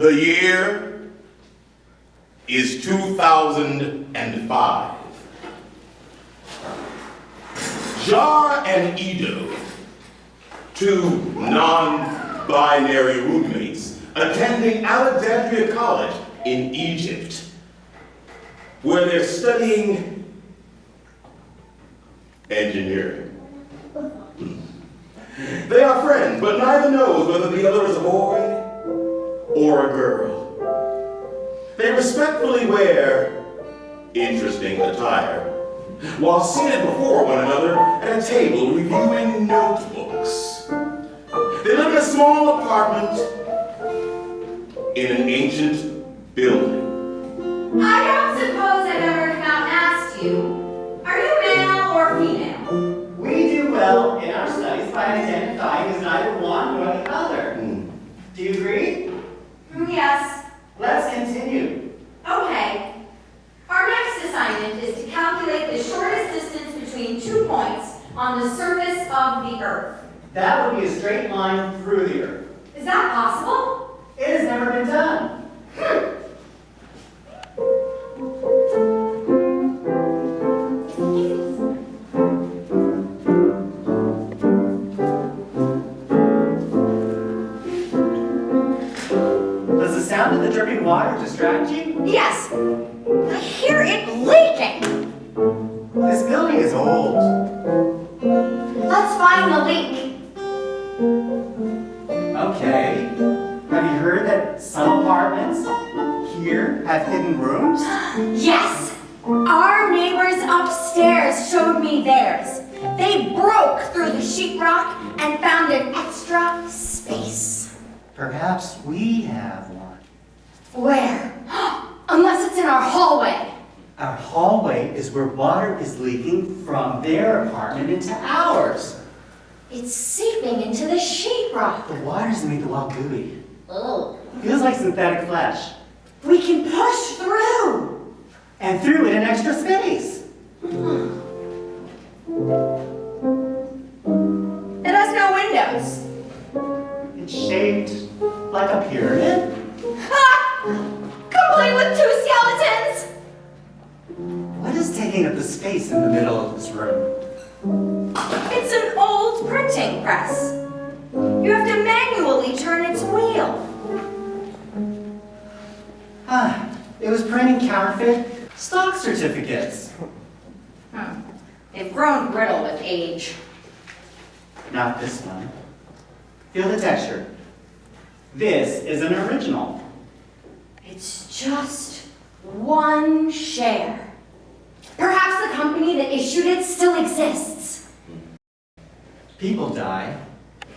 The year is 2005. Jar and Edo, two non-binary roommates attending Alexandria College in Egypt, where they're studying engineering. They are friends, but neither knows whether the other is a boy or a girl. They respectfully wear interesting attire, while seated before one another at a table reviewing notebooks. They live in a small apartment in an ancient building. I don't suppose I've ever come out and asked you, are you male or female? We do well in our studies by identifying as neither one nor the other. Do you agree? Yes. Let's continue. Okay. Our next assignment is to calculate the shortest distance between 2 points on the surface of the Earth. That would be a straight line through the Earth. Is that possible? It has never been done. Does the sound of the dripping water distract you? Yes. I hear it leaking. This building is old. Let's find the leak. Okay. Have you heard that some apartments here have hidden rooms? Yes. Our neighbors upstairs showed me theirs. They broke through the sheetrock and found an extra space. Perhaps we have one. Where? Unless it's in our hallway. Our hallway is where water is leaking from their apartment into ours. It's seeping into the sheetrock. The water doesn't make the wall gooey. Oh. Feels like synthetic flesh. We can push through. And through it an extra space. It has no windows. It's shaped like a pyramid. Ha! Complete with 2 skeletons. What is taking up the space in the middle of this room? It's an old printing press. You have to manually turn its wheel. It was printing counterfeit stock certificates. They've grown brittle with age. Not this one. Feel the texture. This is an original. It's just 1 share. Perhaps the company that issued it still exists. People die,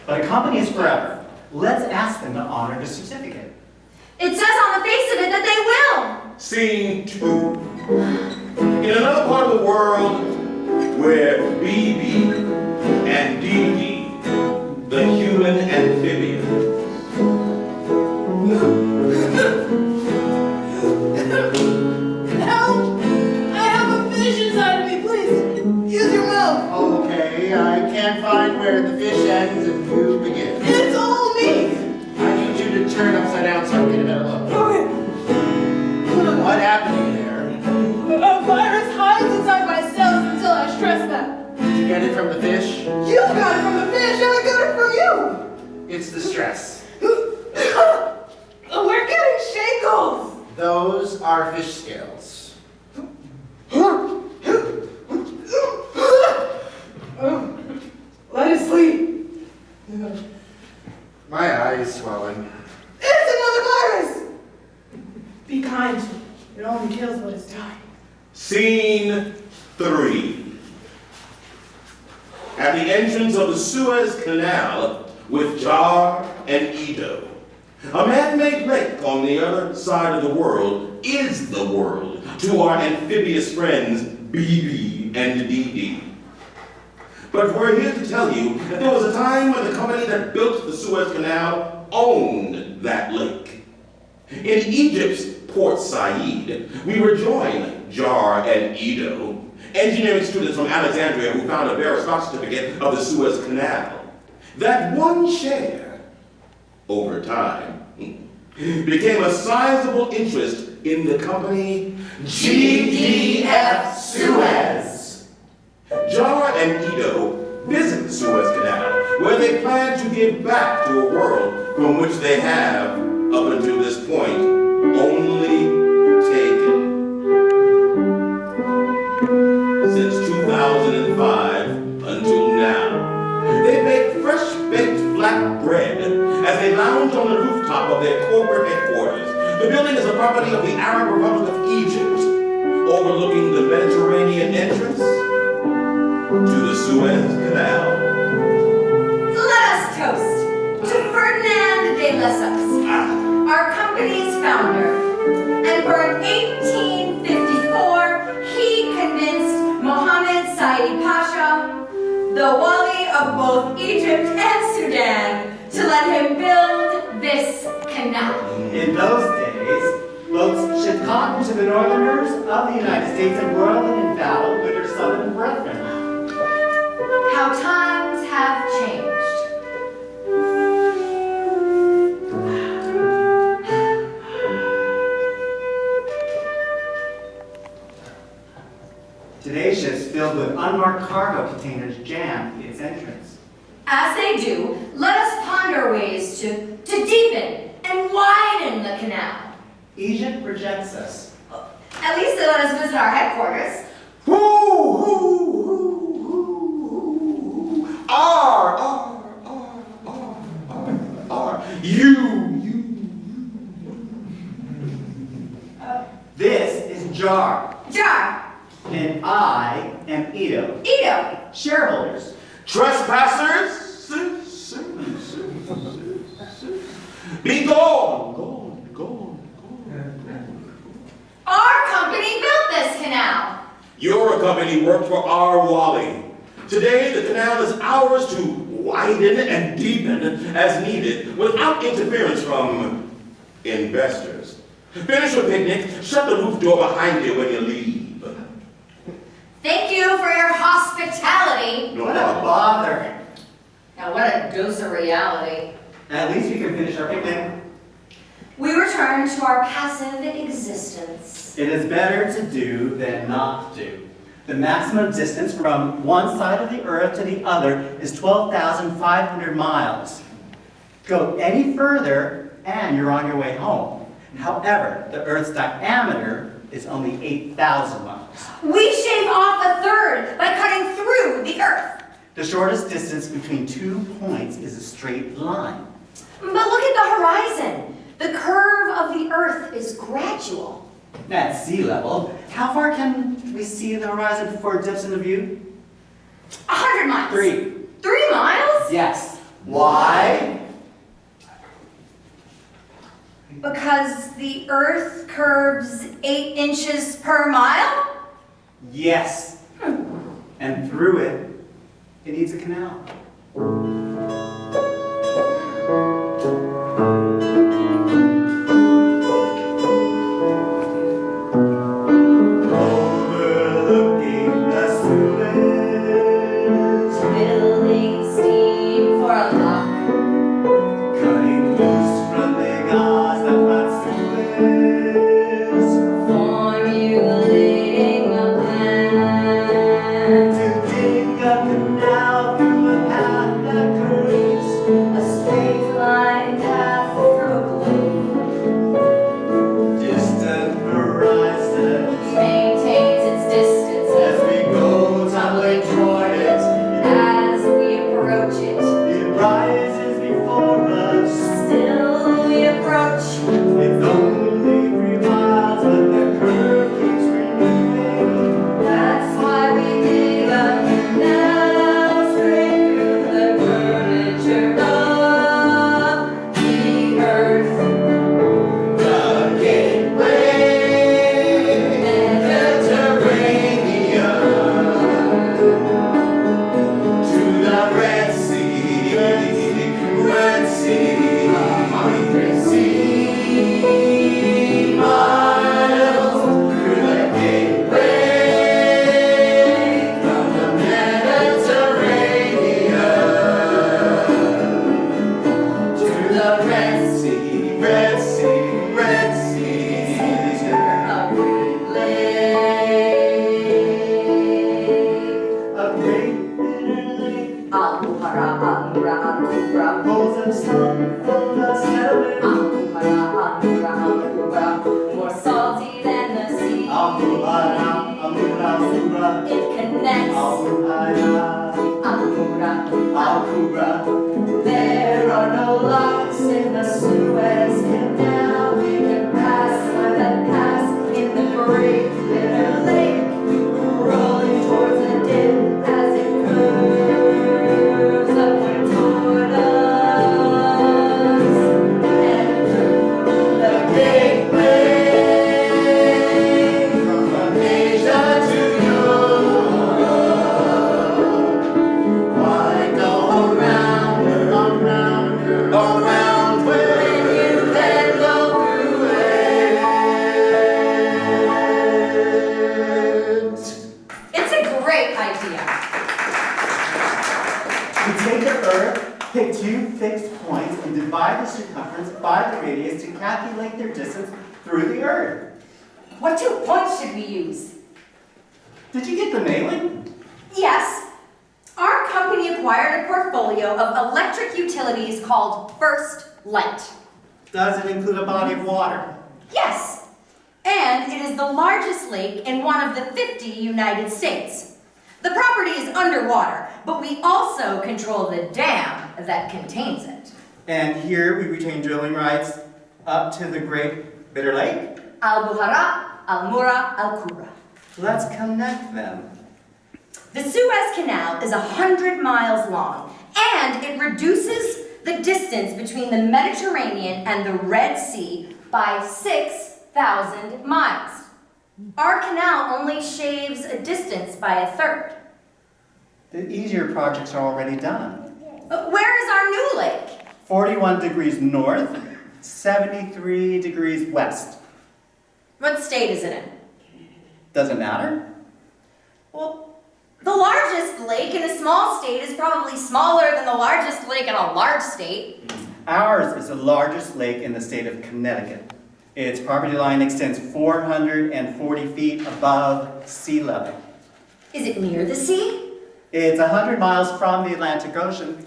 but a company is forever. Let's ask them to honor the certificate. It says on the face of it that they will. Scene 2. In another part of the world where BB and DD, the human amphibian, Help! I have a fish inside of me, please. Use your mouth. Okay, I can't find where the fish ends and you begin. It's all me. I need you to turn upside down so I can get a better look. Okay. What happened to you there? A virus hides inside my cells until I stress them. Did you get it from the fish? You got it from the fish, and I got it from you. It's the stress. We're getting shakles. Those are fish scales. Let it sleep. My eye's swelling. It's another virus. Be kind. It only kills what is dying. Scene 3. At the entrance of the Suez Canal with Jar and Edo. A man-made lake on the other side of the world is the world to our amphibious friends BB and DD. But we're here to tell you that there was a time when the company that built the Suez Canal owned that lake. In Egypt's Port Said, we rejoin Jar and Edo, engineering students from Alexandria who found a bare stock certificate of the Suez Canal. That 1 share, over time, became a sizable interest in the company GDF Suez. Jar and Ito visit the Suez Canal, where they plan to give back to a world from which they have, up until this point, only taken. Since 2005 until now, they bake fresh-baked flat bread as they lounge on the rooftop of their corporate headquarters. The building is a property of the Arab Republic of Egypt, overlooking the Mediterranean entrance to the Suez Canal. Let us toast to Ferdinand de Lesseps, our company's founder. And for 1854, he convinced Mohammed Said Pasha, the Wali of both Egypt and Sudan, to let him build this canal. In those days, boats shipped cotton to the northerners of the United States and were in battle with their southern brethren. How times have changed. Today's ships filled with unmarked cargo containers jam its entrance. As they do, let us ponder ways to deepen and widen the canal. Egypt rejects us. At least they let us visit our headquarters. This is Jar, Jar, and I am Ito. Ito, Shareholders. Trespassers, be gone. our company built this canal. Your company worked for our Wali. Today, the canal is ours to widen and deepen as needed without interference from investors. Finish your picnic, shut the roof door behind you when you leave. Thank you for your hospitality. No What a problem. bother. Now what a dose of reality. At least we can finish our picnic. We return to our passive existence. It is better to do than not do. The maximum distance from one side of the earth to the other is 12,500 miles. Go any further and you're on your way home. However, the earth's diameter is only 8,000 miles. We shave off a third by cutting through the earth. The shortest distance between 2 points is a straight line. But look at the horizon. The curve of the earth is gradual. At sea level, how far can we see the horizon before it dips into view? 100 miles. 3. 3 miles? Yes. Why? Because the earth curves 8 inches per mile? Yes. And through it, it needs a canal. Overlooking the Suez, Building steam for a lock. cutting loose from the Gaza from Suez, Formulating a plan. to dig a canal through a path that curves. of sun full of settlement. More salty than the sea. It connects. There are no locks in the Suez Canal. We can pass in the great bitter lake, rolling towards the dip as it curves upward toward us, and through the gateway from Asia to Europe. Why go around where you can go through it? It's a great idea. We take the Earth, pick two fixed points, and divide the circumference by the radius to calculate their distance through the Earth. What 2 points should we use? Did you get the mailing? Yes. Our company acquired a portfolio of electric utilities called First Light. Does it include a body of water? Yes. And it is the largest lake in one of the 50 United States. The property is underwater, but we also control the dam that contains it. And here we retain drilling rights up to the Great Bitter Lake. Al-Buhara, Al-Mura, Al-Kubra. Let's connect them. The Suez Canal is 100 miles long, and it reduces the distance between the Mediterranean and the Red Sea by 6,000 miles. Our canal only shaves a distance by a third. The easier projects are already done. But where is our new lake? 41 degrees north, 73 degrees west. What state is it in? Doesn't matter? Well, the largest lake in a small state is probably smaller than the largest lake in a large state. Ours is the largest lake in the state of Connecticut. Its property line extends 440 feet above sea level. Is it near the sea? It's 100 miles from the Atlantic Ocean.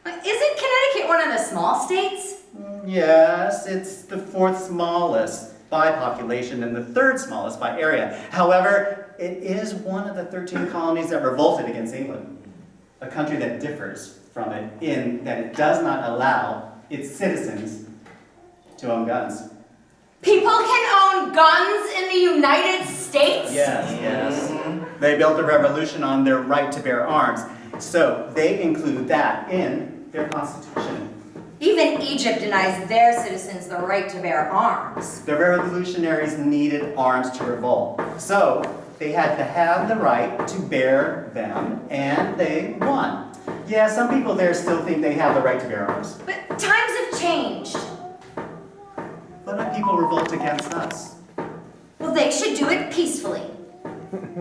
Isn't Connecticut one of the small states? Yes, it's the fourth smallest by population and the third smallest by area. However, it is one of the 13 colonies that revolted against England, a country that differs from it in that it does not allow its citizens to own guns. People can own guns in the United States? Yes. They built a revolution on their right to bear arms, so they include that in their constitution. Even Egypt denies their citizens the right to bear arms. The revolutionaries needed arms to revolt, so they had to have the right to bear them, and they won. Yeah, some people there still think they have the right to bear arms. But times have changed. What if people revolt against us? Well, they should do it peacefully.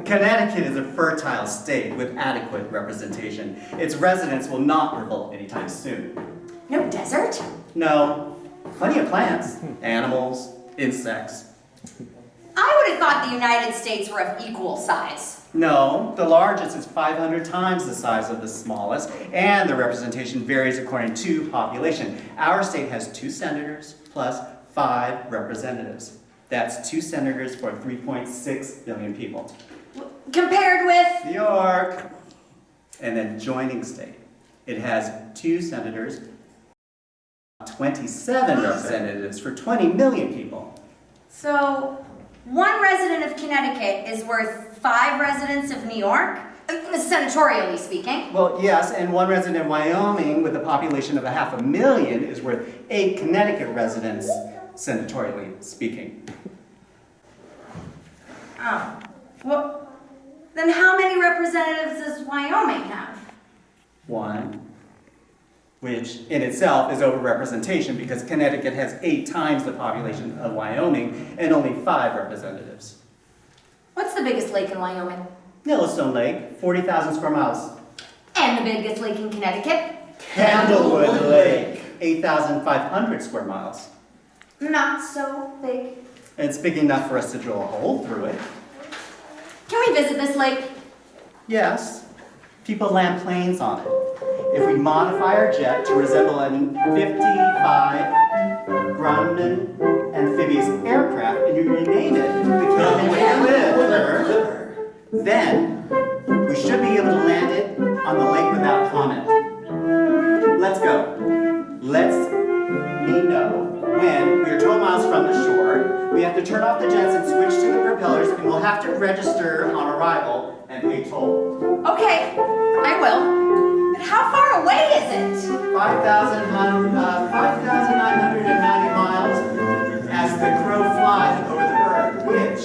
Connecticut is a fertile state with adequate representation. Its residents will not revolt anytime soon. No desert? No, plenty of plants, animals, insects. I would have thought the United States were of equal size. No, the largest is 500 times the size of the smallest, and the representation varies according to population. Our state has 2 senators plus 5 representatives. That's 2 senators for 3.6 billion people. Compared with? New York. And then joining state. It has 2 senators, 27 representatives for 20 million people. So, 1 resident of Connecticut is worth 5 residents of New York? Senatorially speaking. Well, yes, and 1 resident of Wyoming with a population of 500,000 is worth 8 Connecticut residents, senatorially speaking. Oh. Well, then how many representatives does Wyoming have? 1, which in itself is overrepresentation because Connecticut has 8 times the population of Wyoming and only 5 representatives. What's the biggest lake in Wyoming? Yellowstone Lake, 40,000 square miles. And the biggest lake in Connecticut? Candlewood Lake, 8,500 square miles. Not so big. It's big enough for us to drill a hole through it. Can we visit this lake? Yes, People land planes on it. If we modify our jet to resemble a 55 Grumman amphibious aircraft and you rename it the Candlewood, then we should be able to land it on the lake without comment. Let's go. Let me know when we are 12 miles from the shore. We have to turn off the jets and switch to the propellers, and we'll have to register on arrival and pay toll. Okay, I will. But how far away is it? 5,990 miles as the crow flies over the earth, which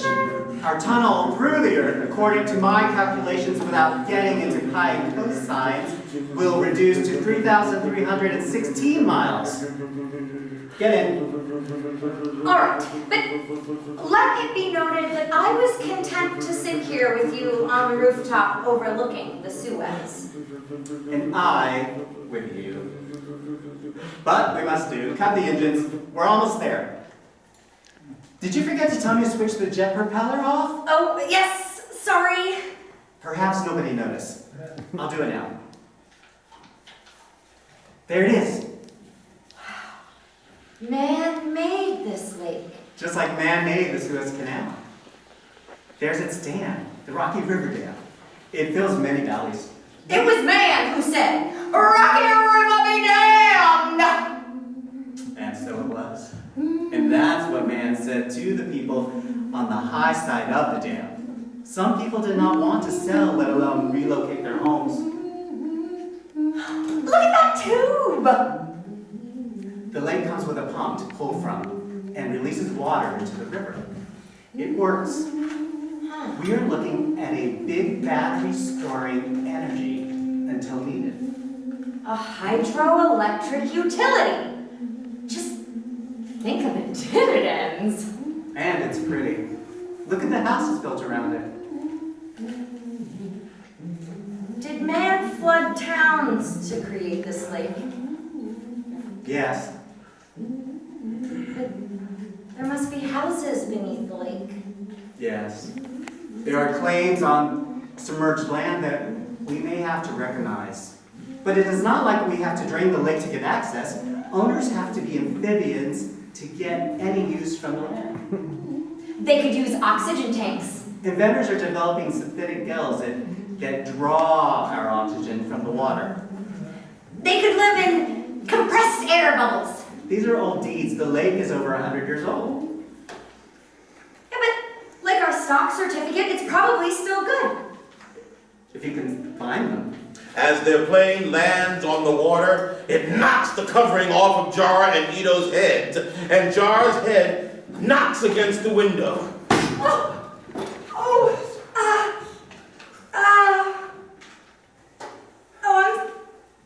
our tunnel through the earth, according to my calculations without getting into pi and cosines, will reduce to 3,316 miles. Get in. All right, but let it be noted that I was content to sit here with you on the rooftop overlooking the Suez. And I with you. But we must cut the engines. We're almost there. Did you forget to tell me to switch the jet propeller off? Oh, yes, sorry. Perhaps nobody noticed. I'll do it now. There it is. Man made this lake. Just like man made the Suez Canal. There's its dam, the Rocky River Dam. It fills many valleys. It was man who said, "Rocky River be damned!" And so it was. And that's what man said to the people on the high side of the dam. Some people did not want to sell, let alone relocate their homes. Look at that tube! The lake comes with a pump to pull from and releases water into the river. It works. We are looking at a big battery storing energy until needed. A hydroelectric utility. Just think of the dividends. And it's pretty. Look at the houses built around it. Did man flood towns to create this lake? Yes. But there must be houses beneath the lake. Yes. There are claims on submerged land that we may have to recognize. But it is not like we have to drain the lake to get access. Owners have to be amphibians to get any use from the land. They could use oxygen tanks. Inventors are developing synthetic gills that draw our oxygen from the water. They could live in compressed air bubbles. These are old deeds. The lake is over 100 years old. Yeah, but like our stock certificate, it's probably still good. If you can find them. As their plane lands on the water, it knocks the covering off of Jar and Ito's heads, and Jar's head knocks against the window.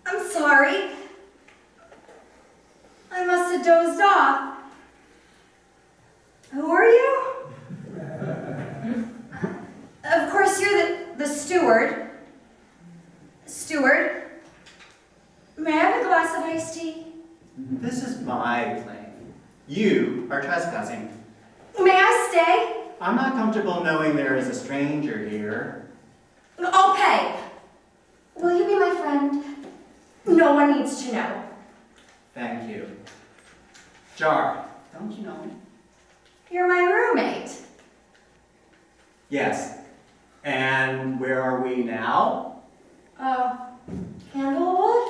I'm sorry. I must have dozed off. Who are you? Of course, you're the steward. Steward, may I have a glass of iced tea? This is my plane. You are trespassing. May I stay? I'm not comfortable knowing there is a stranger here. I'll pay. Will you be my friend? No one needs to know. Thank you. Jar, don't you know me? You're my roommate. Yes. And where are we now? Candlewood?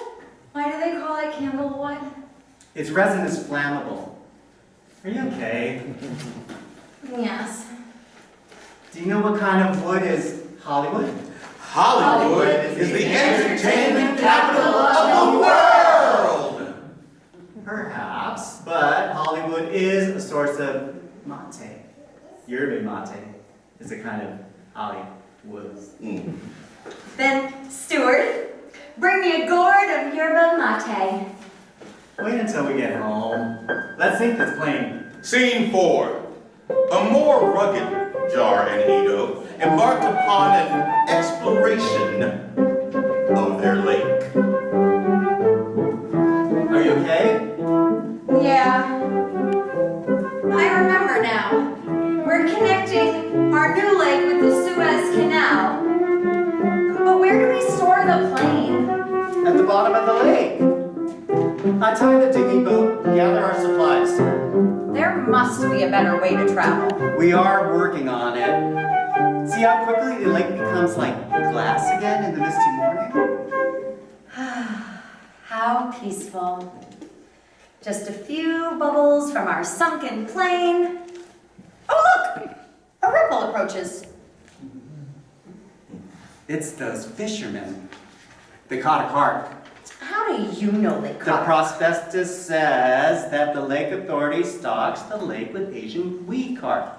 Why do they call it Candlewood? Its resin is flammable. Are you okay? Yes. Do you know what kind of wood is Hollywood? Hollywood is the entertainment capital of the world! Perhaps, but Hollywood is a source of mate. Yerba mate is a kind of Hollywood. Then, steward, bring me a gourd of yerba mate. Wait until we get home. Let's sink this plane. Scene 4. A more rugged Jar and Ito embarked upon an exploration of their lake. Are you okay? Yeah. I remember now. We're connecting our new lake with the Suez Canal. But where do we store the the bottom of the lake. Untie the dinghy boat, gather our supplies. There must be a better way to travel. We are working on it. See how quickly the lake becomes like glass again in the misty morning? How peaceful. Just a few bubbles from our sunken plane. Oh, look! A ripple approaches. It's those fishermen. They caught a carp. How do you know they The caught? prospectus says that the lake authority stocks the lake with Asian wee carp.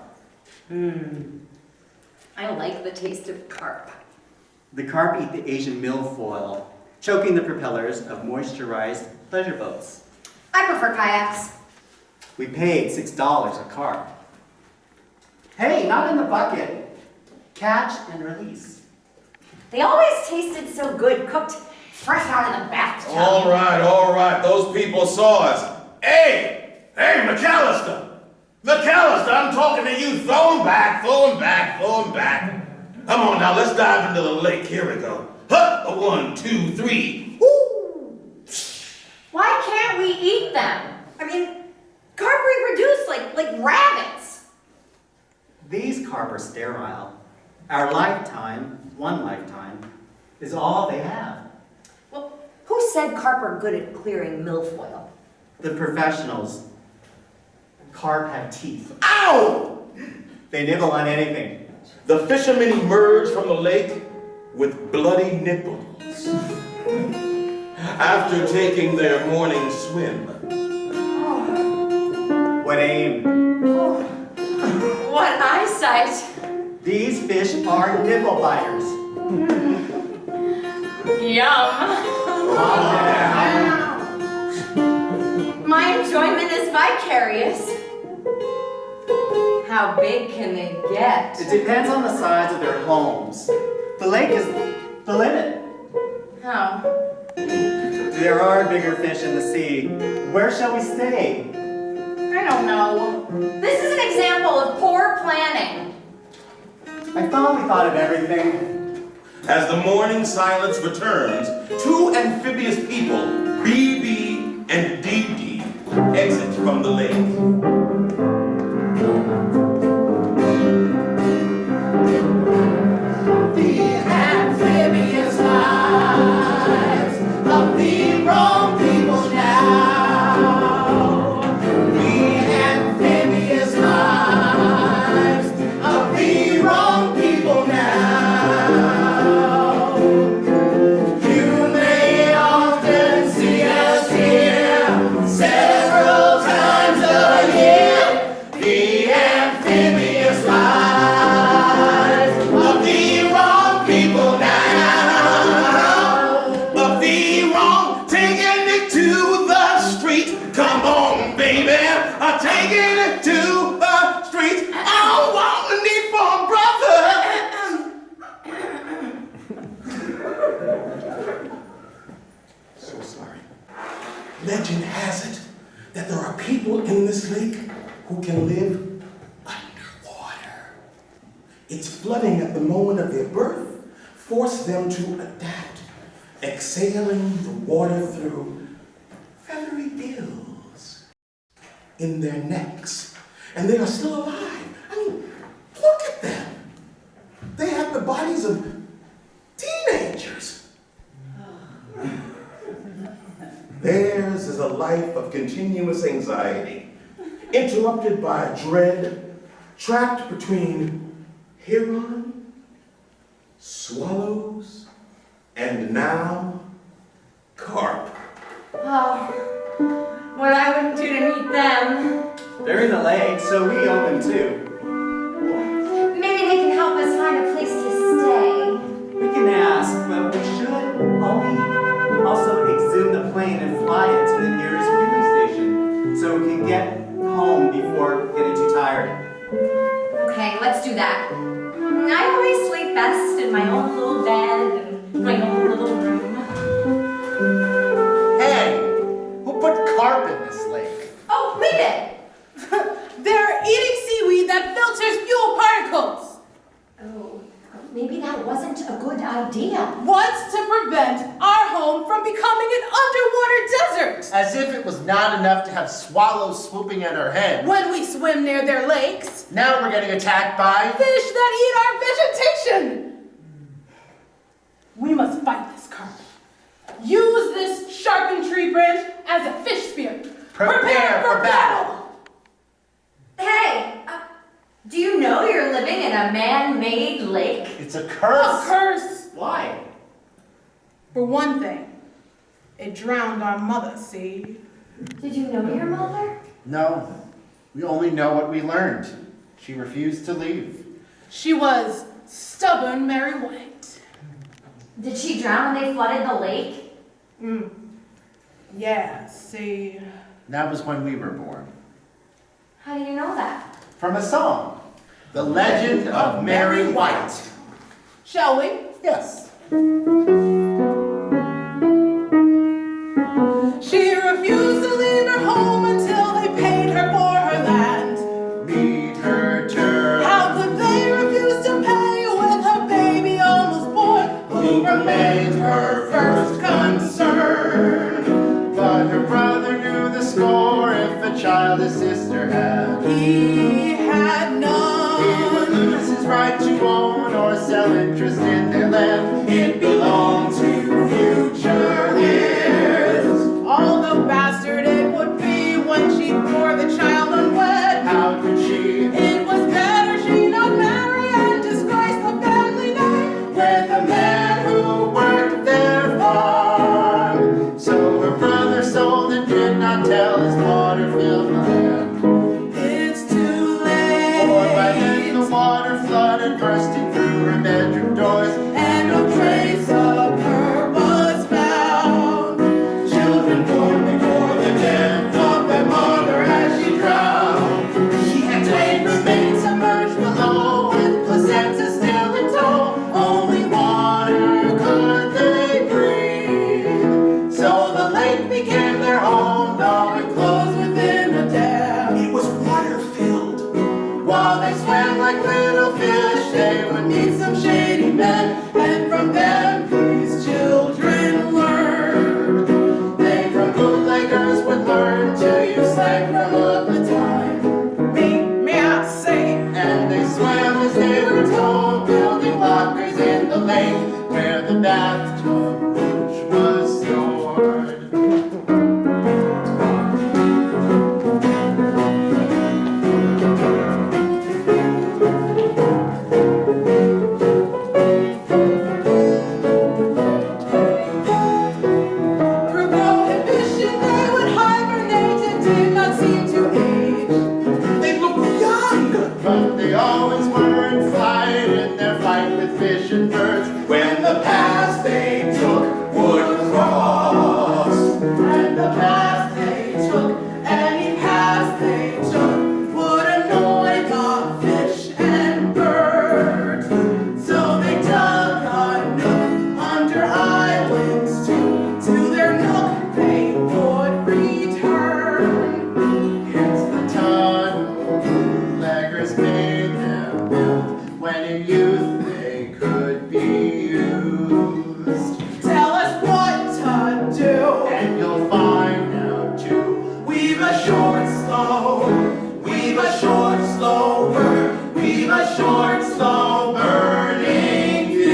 I like the taste of carp. The carp eat the Asian milfoil, choking the propellers of moisturized pleasure boats. I prefer kayaks. We paid $6 a carp. Hey, not in the bucket. Catch and release. They always tasted so good, cooked fresh out of the bathtub. All right, those people saw us. Hey, McAllister! McAllister, I'm talking to you. Throw him back. Come on now, let's dive into the lake. Here we go. Huh, 1, 2, 3. Woo! Why can't we eat them? I mean, carp reproduce like rabbits. These carp are sterile. Our lifetime, one lifetime, is all they have. Well, who said carp are good at clearing milfoil? The professionals. Carp have teeth. Ow! They nibble on anything. The fishermen emerge from the lake with bloody nipples after taking their morning swim. What aim? What eyesight! These fish are nipple biters. Yum! My enjoyment is vicarious. How big can they get? It depends on the size of their homes. The lake is the limit. How? There are bigger fish in the sea. Where shall we stay? I don't know. This is an example of poor planning. I thought we thought of everything. As the morning silence returns, two amphibious people, BB and DD, exit from the lake. The amphibious lives of the wrong people now. The amphibious lives of the wrong people now. You may often see us here several times a year. The amphibious lives of the wrong people now. Of the wrong, taking it to the street. Come on, baby, taking it to the street. I want a need for a brother. So sorry. Legend has it that there are people in this lake who can live underwater. Its flooding at the moment of their birth forced them to adapt, exhaling the water through feathery gills in their necks. And they are still alive. I mean, look at them. They have the bodies of teenagers. Theirs is a life of continuous anxiety, interrupted by dread, trapped between heron, swallows, and now carp. Oh, what I wouldn't do to meet them. They're in the lake, so we open too. Maybe they can help us find a place to stay. We can ask, but we should only also exhume the plane and fly it to the nearest fueling station so we can get home before getting too tired. Okay, let's do that. I always sleep best in my own little bed and my own little room. Hey, who put carp in this lake? Oh, we did. They're eating seaweed that filters fuel particles. Oh, maybe maybe that wasn't a good idea. What's to prevent our home from becoming an underwater desert? As if it was not enough to have swallows swooping at our head. When we swim near their lakes, Now we're getting attacked by... fish that eat our vegetation. We must fight this current. Use this sharpened tree branch as a fish spear. Prepare for battle. Hey, do you know you're living in a man-made lake? It's a curse. A curse. Why? For one thing, it drowned our mother, see? Did you know your mother? No. We only know what we learned. She refused to leave. She was stubborn Mary White. Did she drown when they flooded the lake? Yeah, see. That was when we were born. How do you know that? From a song. The Legend of Mary White. Shall we? Yes. She refused to leave her home until they paid her for her land. Meet her turn. How could they refuse to pay with her baby almost born, who remained her first concern? But her brother knew the score if a child his sister had. He had He would none. lose his right to own or sell interest in their land. It belonged to future heirs. Although bastard it would be when she bore the child unwed. How could she? It was better she not marry and disgrace the family name with a man who worked their farm. So her brother sold and did not tell his water filled the land. It's too late. For by then the water flooded, bursting through her bedroom doors, And no trace of her was found. children born before the death of their mother as she drowned. She had claimed remains submerged below, with placenta still in tow. Only water could they breathe. So the lake became their home, though it closed within a dam. It was water filled. While they swam like little fish, they would meet some shady men, and from them these children learned. They from bootleggers would learn to use slang from up the time. May I say, And they swam as they were told, building lockers in the lake where the bathtub which was stored. her prohibition they would hibernate and did not seem to age. They look young. But they always were in flight in their fight with fish and birds. When the paths they took would cross. And the path they took, any path they took, would annoy the fish and birds. So they dug a nook under islands to their nook they would return. It's the tunnel bootleggers made them build, when in youth they could be used. Tell us what to do. And you'll find out too. We've a short, slow, we've a short, slow burn, we've a short, slow burning fuse.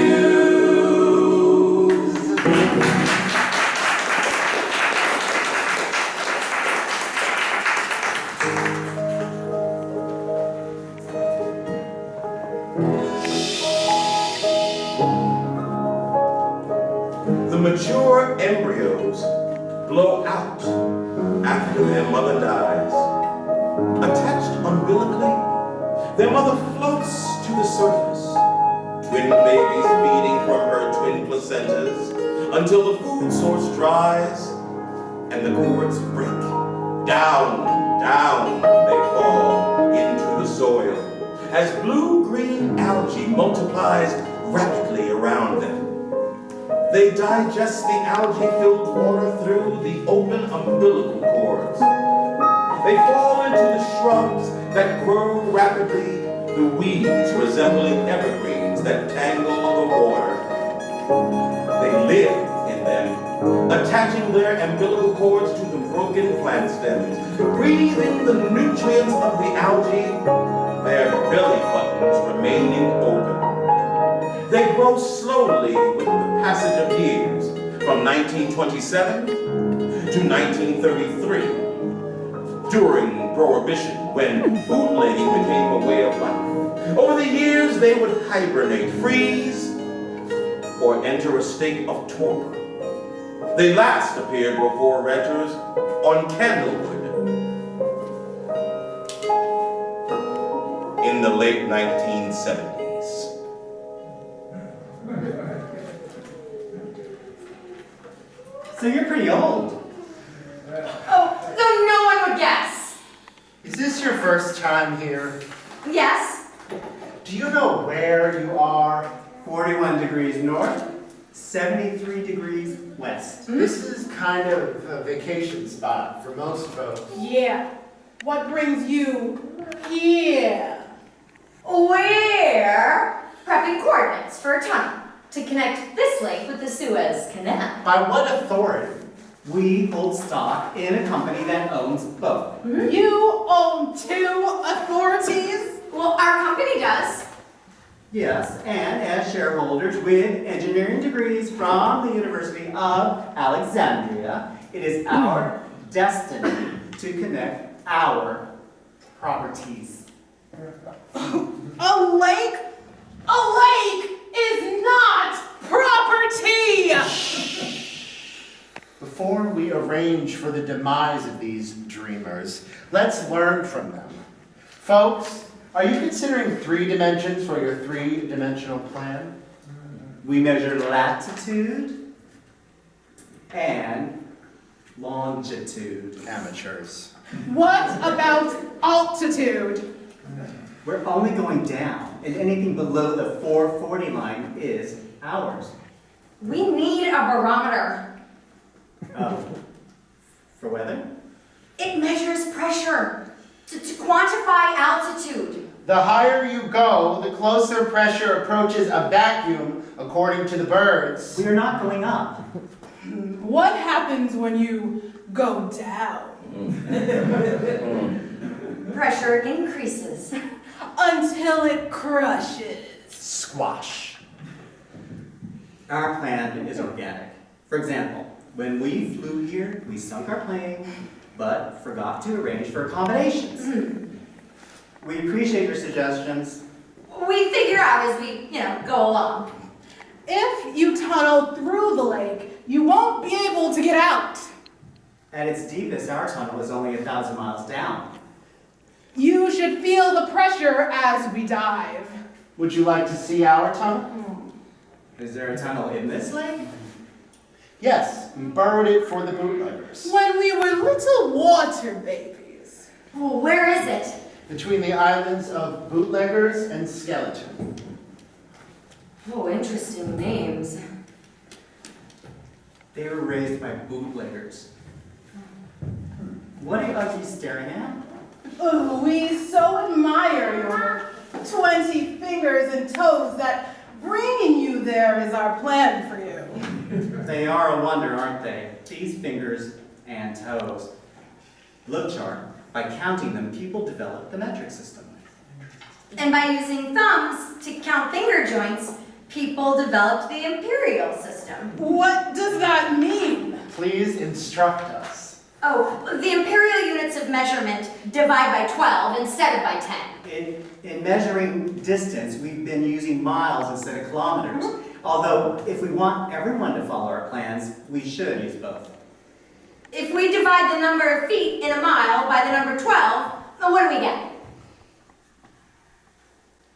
The mature embryos blow out after their mother dies. Attached umbilically, their mother floats to the surface, twin babies feeding from her twin placentas until the food source dries and the cords break. Down, down they fall into the soil as blue-green algae multiplies rapidly around them. They digest the algae-filled water through the open umbilical cords. They fall into the shrubs that grow rapidly, the weeds resembling evergreens that tangle live in them, attaching their umbilical cords to the broken plant stems, breathing the nutrients of the algae, their belly buttons remaining open. They grow slowly with the passage of years, from 1927 to 1933, during Prohibition, when bootlegging became a way of life. Over the years, they would hibernate, freeze, or enter a state of torpor. They last appeared before renters on Candlewood in the late 1970s. So you're pretty old. Oh, though no one would guess. Is this your first time here? Yes? Do you know where you are? 41 degrees north, 73 degrees west. This is kind of a vacation spot for most folks. Yeah. What brings you here? We're prepping coordinates for a tunnel to connect this lake with the Suez Canal. By what authority? We hold stock in a company that owns both. You own two authorities? Well, our company does. Yes, and as shareholders with engineering degrees from the University of Alexandria, it is our destiny to connect our properties. A lake? A lake is not property! Before we arrange for the demise of these dreamers, let's learn from them. Folks, are you considering 3 dimensions for your 3-dimensional plan? We measure latitude and longitude. Amateurs. What about altitude? We're only going down, and anything below the 440 line is ours. We need a barometer. Oh, for weather? It measures pressure to quantify altitude. The higher you go, the closer pressure approaches a vacuum, according to the birds. We are not going up. What happens when you go down? Pressure increases. Until it crushes. Squash. Our plan is organic. For example, when we flew here, we sunk our plane, but forgot to arrange for accommodations. We appreciate your suggestions. We figure out as we, go along. If you tunnel through the lake, you won't be able to get out. At its deepest, our tunnel is only 1,000 miles down. You should feel the pressure as we dive. Would you like to see our tunnel? Is there a tunnel in this lake? Yes, we burrowed it for the bootleggers. When we were little water babies. Well, where is it? Between the islands of Bootleggers and Skeleton. Oh, interesting names. They were raised by bootleggers. What are you staring at? Oh, we so admire your 20 fingers and toes that bringing you there is our plan for you. They are a wonder, aren't they? These fingers and toes. Look chart. By counting them, people developed the metric system. And by using thumbs to count finger joints, people developed the imperial system. What does that mean? Please instruct us. Oh, the imperial units of measurement divide by 12 instead of by 10. In measuring distance, we've been using miles instead of kilometers. Although, if we want everyone to follow our plans, we should use both. If we divide the number of feet in a mile by the number 12, then what do we get?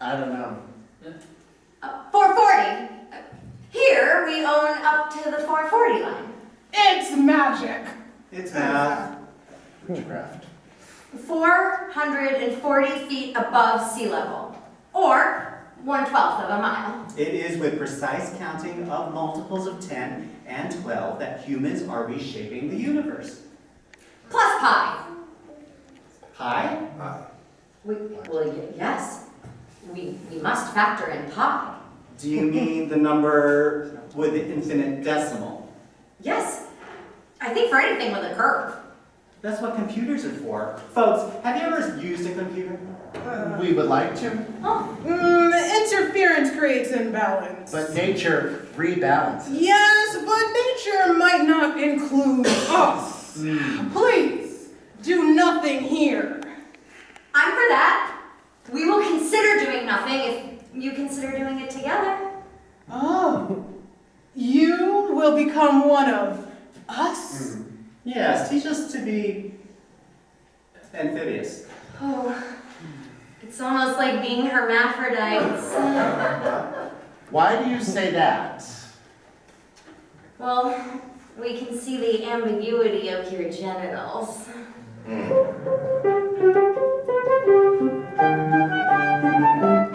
I don't know. 440. Here, we own up to the 440 line. It's magic. It's math. Witchcraft. 440 feet above sea level, or 1/12 of a mile. It is with precise counting of multiples of 10 and 12 that humans are reshaping the universe. Plus pi. Pi? Yes, we must factor in pi. Do you mean the number with the infinite decimal? Yes, I think for anything with a curve. That's what computers are for. Folks, have you ever used a computer? We would like to, Interference creates imbalance. but nature rebalances. Yes, but nature might not include us. Please, do nothing here. I'm for that. We will consider doing nothing if you consider doing it together. Oh, you will become one of us? Yes, teach us to be amphibious. Oh, it's almost like being hermaphrodites. Why do you say that? Well, we can see the ambiguity of your genitals.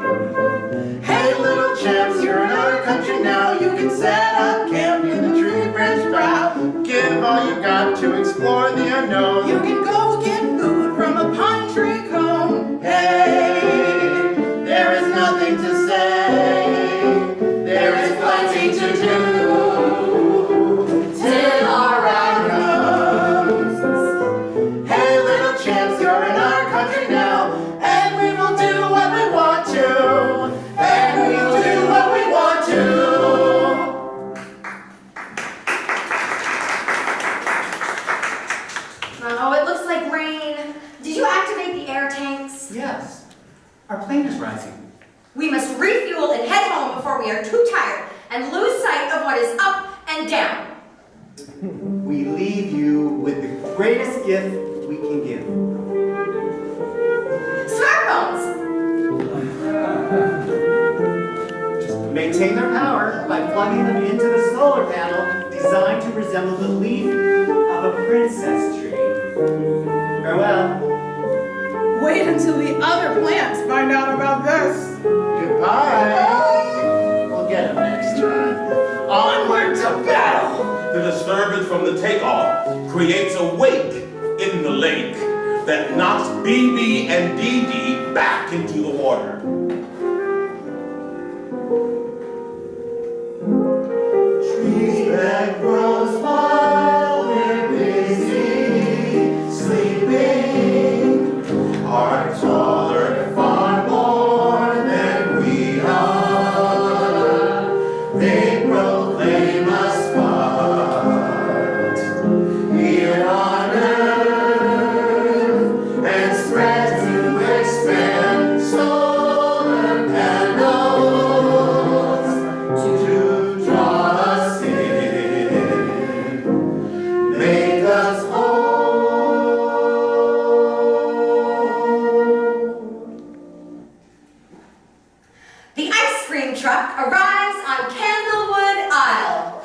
Hey little champs, you're in our country now. You can set up camp in the tree branch brow. Give all you got to explore the unknown. You can go get food from a pine tree cone. Hey, there is nothing to say. There is plenty to do. Till our round comes. Hey little champs, you're in our country now. And we will do what we want to. And we'll do what we want to. Oh, it looks like rain. Did you activate the air tanks? Yes, our plane is rising. We must refuel and head home before we are too tired and lose sight of what is up and down. We leave you with the greatest gift we can give. Smartphones! Maintain their power by plugging them into the solar panel designed to resemble the leaf of a princess tree. Farewell. Wait until the other plants find out about this. Goodbye. We'll get him next time. Onward to battle. The disturbance from the takeoff creates a wake in the lake that knocks BB and DD back into the water. Trees that grow while we're busy sleeping are taller, far more than we are. They proclaim a spot here on earth and spread to expand solar panels to draw us in, make us whole. The ice cream truck arrives on Candlewood Isle.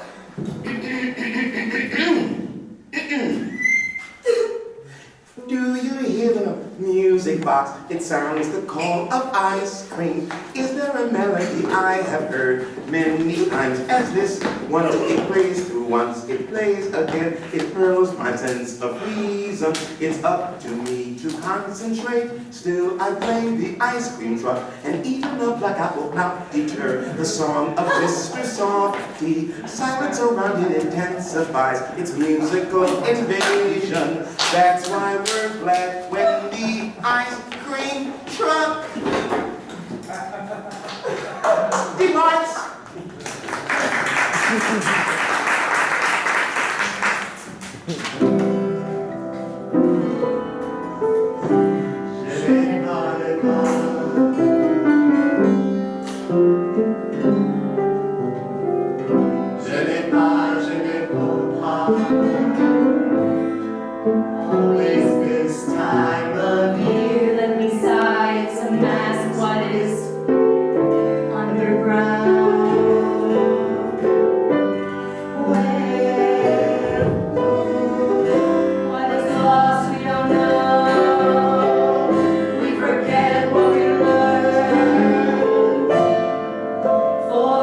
Do you hear the music box? It sounds the call of ice cream. Is there a melody I have heard many times as this? Once it plays through, once it plays again, it hurls my sense of reason. It's up to me to concentrate. Still I play the ice cream truck, and eating a black apple not deter the song of Mr. Softy. Silence around it intensifies its musical invasion. That's why we're glad when the ice cream truck departs. Always this time of year. Let me sigh, it's a mask, what is underground? Where What is lost, we don't know. We forget what we learned. For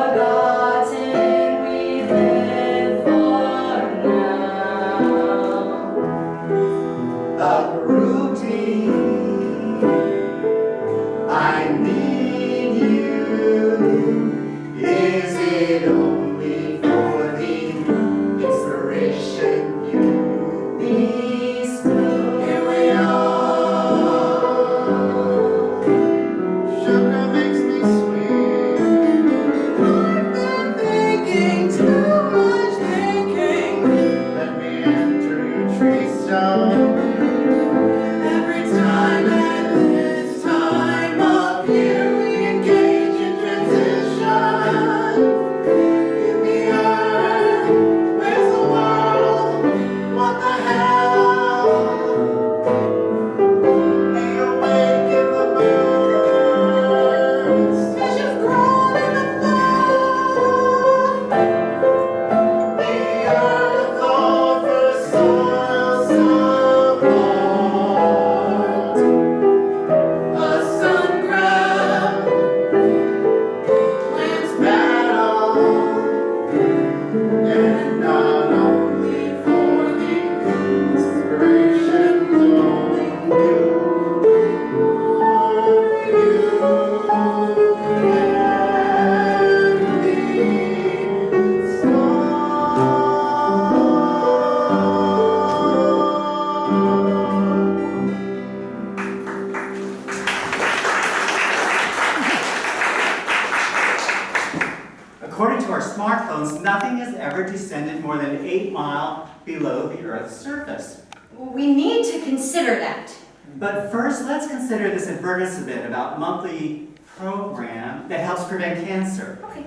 According to our smartphones, nothing has ever descended more than 8 miles below the Earth's surface. We need to consider that. But first, let's consider this advertisement about monthly program that helps prevent cancer. Okay.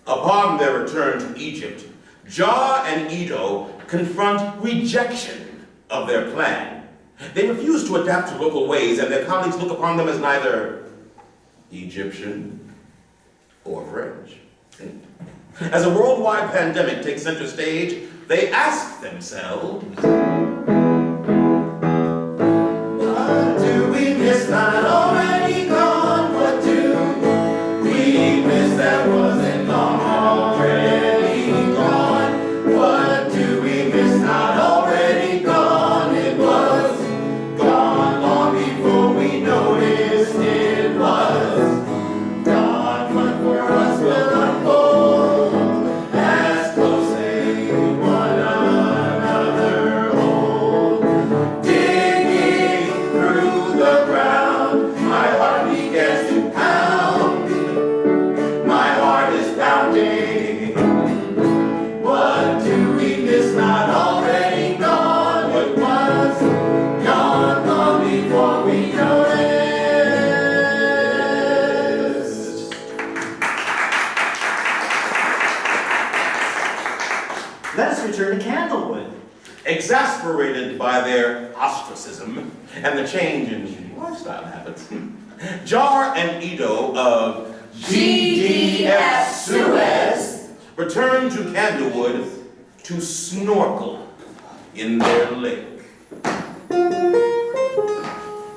Upon their return to Egypt, Jar and Edo confront rejection of their plan. They refuse to adapt to local ways, and their colleagues look upon them as neither Egyptian or French. As a worldwide pandemic takes center stage, they ask themselves, What do we miss not already gone? What do we miss that wasn't long already gone? What do we miss not already gone? It was gone long before we noticed it was gone. What for us will unfold as closely one another hold. Digging through the ground, my heart begins to pound. My heart is pounding. What do we miss not already gone? What was gone long before we noticed? Let us return to Candlewood. exasperated by their ostracism and the change in lifestyle habits. Jar and Edo of GDF Suez returned to Candlewood to snorkel in their lake.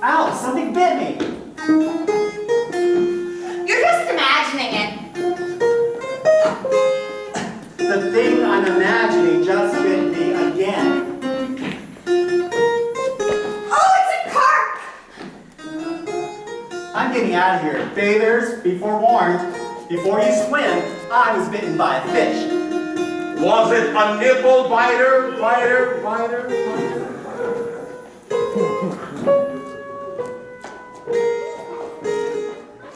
Ow, something bit me. You're just imagining it. The thing I'm imagining just bit me again. Oh, it's a carp! I'm getting out of here. Bathers, be forewarned. Before you swim, I was bitten by a fish. Was it a nipple biter? Biter?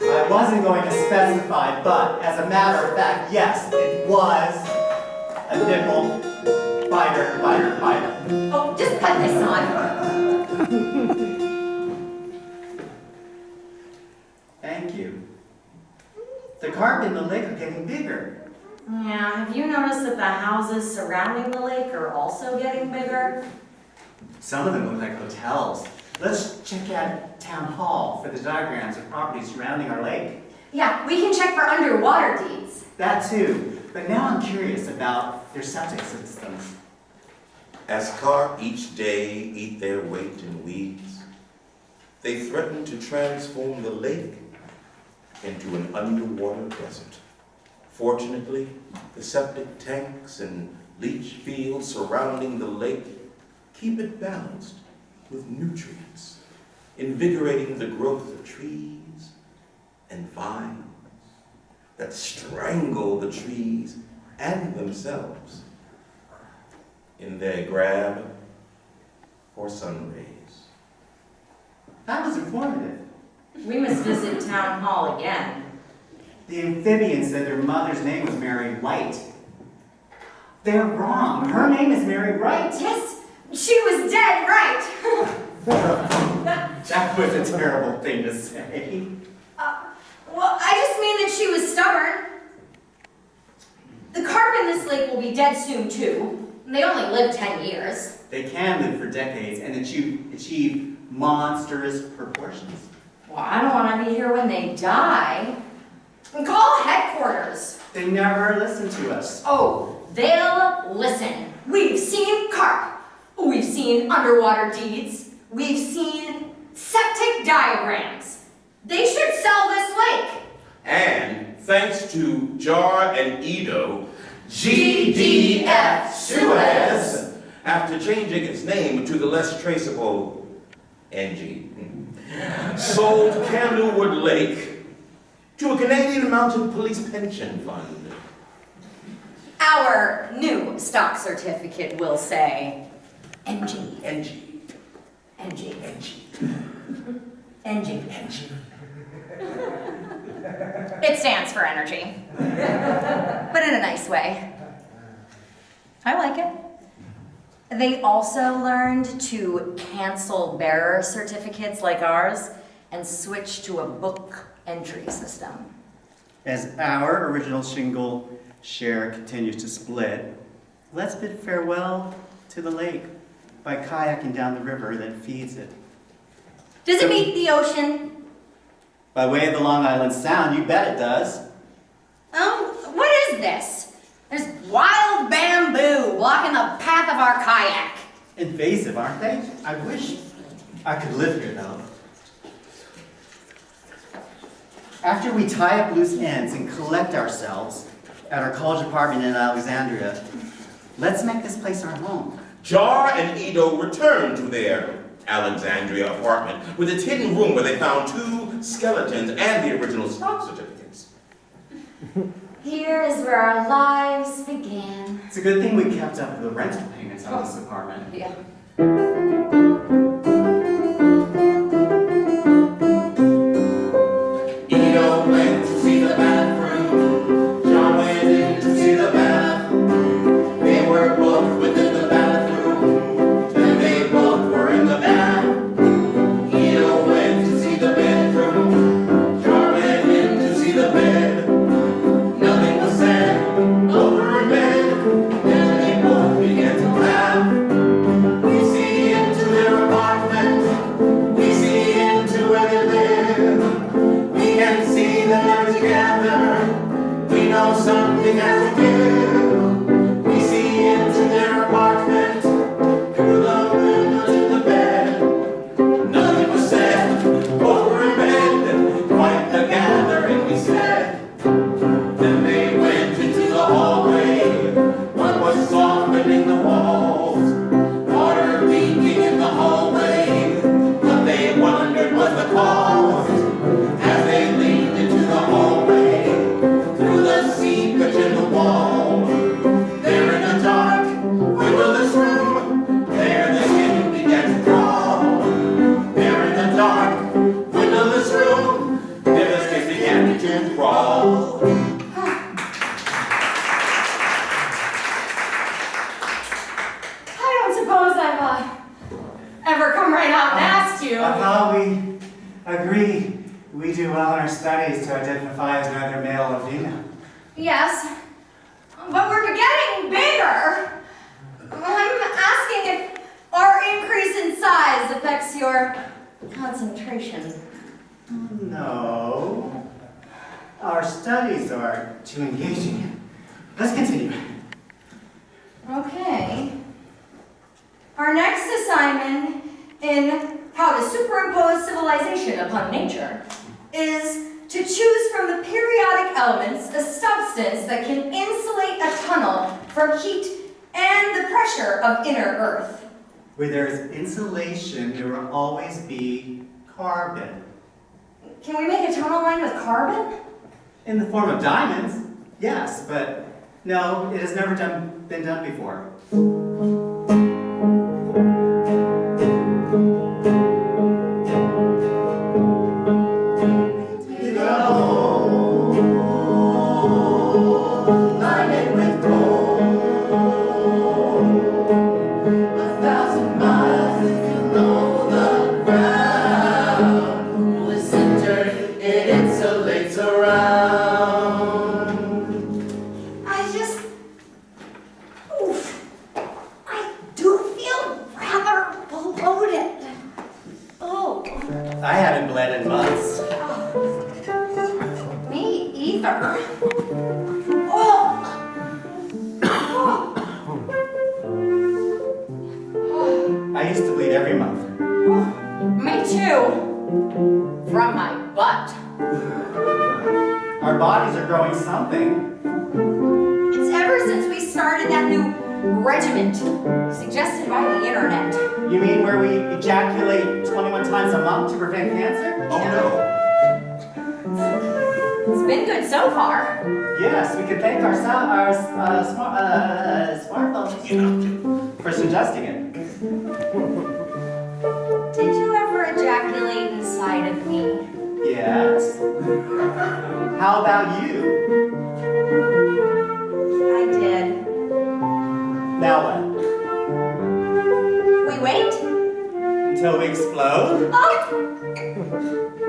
I wasn't going to specify, but as a matter of fact, yes, it was a nipple biter. Oh, just put this on. Thank you. The carp in the lake are getting bigger. Yeah, have you noticed that the houses surrounding the lake are also getting bigger? Some of them look like hotels. Let's check out Town Hall for the diagrams of properties surrounding our lake. Yeah, we can check for underwater deeds. That too. But now I'm curious about their septic systems. As carp each day eat their weight in weeds, they threaten to transform the lake into an underwater desert. Fortunately, the septic tanks and leach fields surrounding the lake keep it balanced with nutrients, invigorating the growth of trees and vines that strangle the trees and themselves in their grab for sun rays. That was informative. We must visit Town Hall again. The amphibians said their mother's name was Mary White. They're wrong. Her name is Mary Wright. Yes, she was dead right. That was a terrible thing to say. Well, I just mean that she was stubborn. The carp in this lake will be dead soon, too. They only live 10 years. They can live for decades and achieve monstrous proportions. Well, I don't want to be here when they die. Call headquarters. They never listen to us. Oh, they'll listen. We've seen carp. We've seen underwater deeds. We've seen septic diagrams. They should sell this lake. And thanks to Jar and Edo, GDF Suez, after changing its name to the less traceable NG, sold Candlewood Lake to a Canadian Mounted Police pension fund. Our new stock certificate will say NG. NG. NG. NG. NG. NG. It stands for energy. But in a nice way. I like it. They also learned to cancel bearer certificates like ours and switch to a book entry system. As our original shingle share continues to split, let's bid farewell to the lake by kayaking down the river that feeds it. Does it meet the ocean? By way of the Long Island Sound, you bet it does. Oh, what is this? There's wild bamboo blocking the path of our kayak. Invasive, aren't they? I wish I could live here, though. After we tie up loose ends and collect ourselves at our college apartment in Alexandria, let's make this place our home. Jar and Edo returned to their Alexandria apartment with its hidden room where they found 2 skeletons and the original stock certificates. Here is where our lives began. It's a good thing we kept up the rental payments on this apartment. Yeah. Edo went to see the bathroom. John went in to see the bath. They were both within the bathroom. Then they both were in the bath. Edo went to see the bedroom. John went in to see the bed. Nothing was said over a bed. Then they both began to laugh. We see into their apartment. We see into where they live. We can see that they're together. We know something has to give. We see into their apartment. Through the windows in the bed. Nothing was said over a bed. Quite the gathering we said. Then they went into the hallway. What was softening the walls? Water leaking in the hallway. What they wondered was the cause. As they leaned into the hallway, through the seepage in the wall, there in the dark, windowless room, there the skin began to crawl. There in the dark, windowless room, there the skin began to crawl. I don't suppose I've ever come right out and asked you. I thought we agreed we do well in our studies to identify as neither male or female. Yes, but we're getting bigger. I'm asking if our increase in size affects your concentration. No. Our studies are too engaging. Let's continue. Okay. Our next assignment in how to superimpose civilization upon nature is to choose from the periodic elements a substance that can insulate a tunnel from heat and the pressure of inner Earth. Where there is insulation, there will always be carbon. Can we make a tunnel line with carbon? In the form of diamonds, yes, but no, it has never been done before. I haven't bled in months. Me either. Oh. I used to bleed every month. Me too. From my butt. Our bodies are growing something. It's ever since we started that new regiment suggested by the internet. You mean where we ejaculate 21 times a month to prevent cancer? Oh no. It's been good so far. Yes, we could thank our smartphones for suggesting it. Did you ever ejaculate inside of me? Yes. How about you? I did. Now what? We wait? Until we explode? Oh!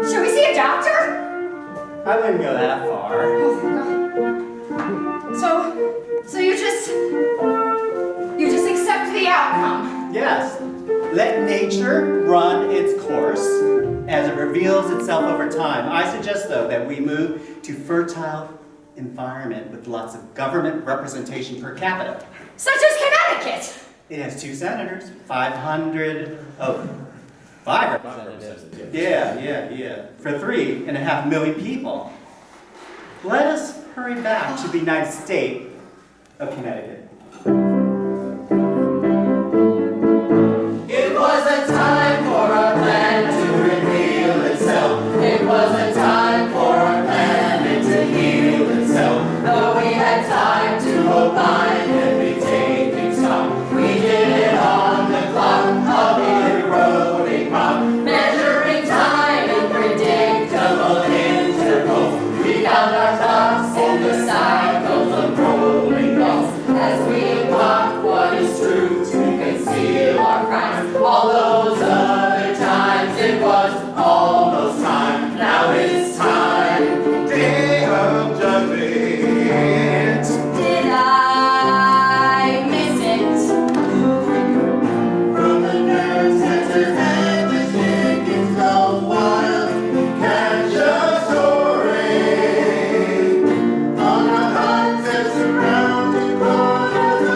Should we see a doctor? I wouldn't go that far. Oh, thank God. So you just accept the outcome? Yes. Let nature run its course as it reveals itself over time. I suggest, though, that we move to fertile environment with lots of government representation per capita. Such as Connecticut. It has 2 senators, 500, oh, 5 representatives. Yeah. For 3.5 million people. Let us hurry back to the United States of Connecticut. It was a time for our plan to reveal itself. It was a time for our planet to heal itself. Though we had time to opine and be taking stock, we did it on the clock of the eroding rock, measuring time in predictable intervals. We found our clocks in the cycles of rolling balls as we mock what is true to conceal our crimes. All those other times it was almost time. Now it's time. Day of judgment. Did I miss it? From the nerve centers and the chickens go wild. Catch a story on a hunt and surrounding corners of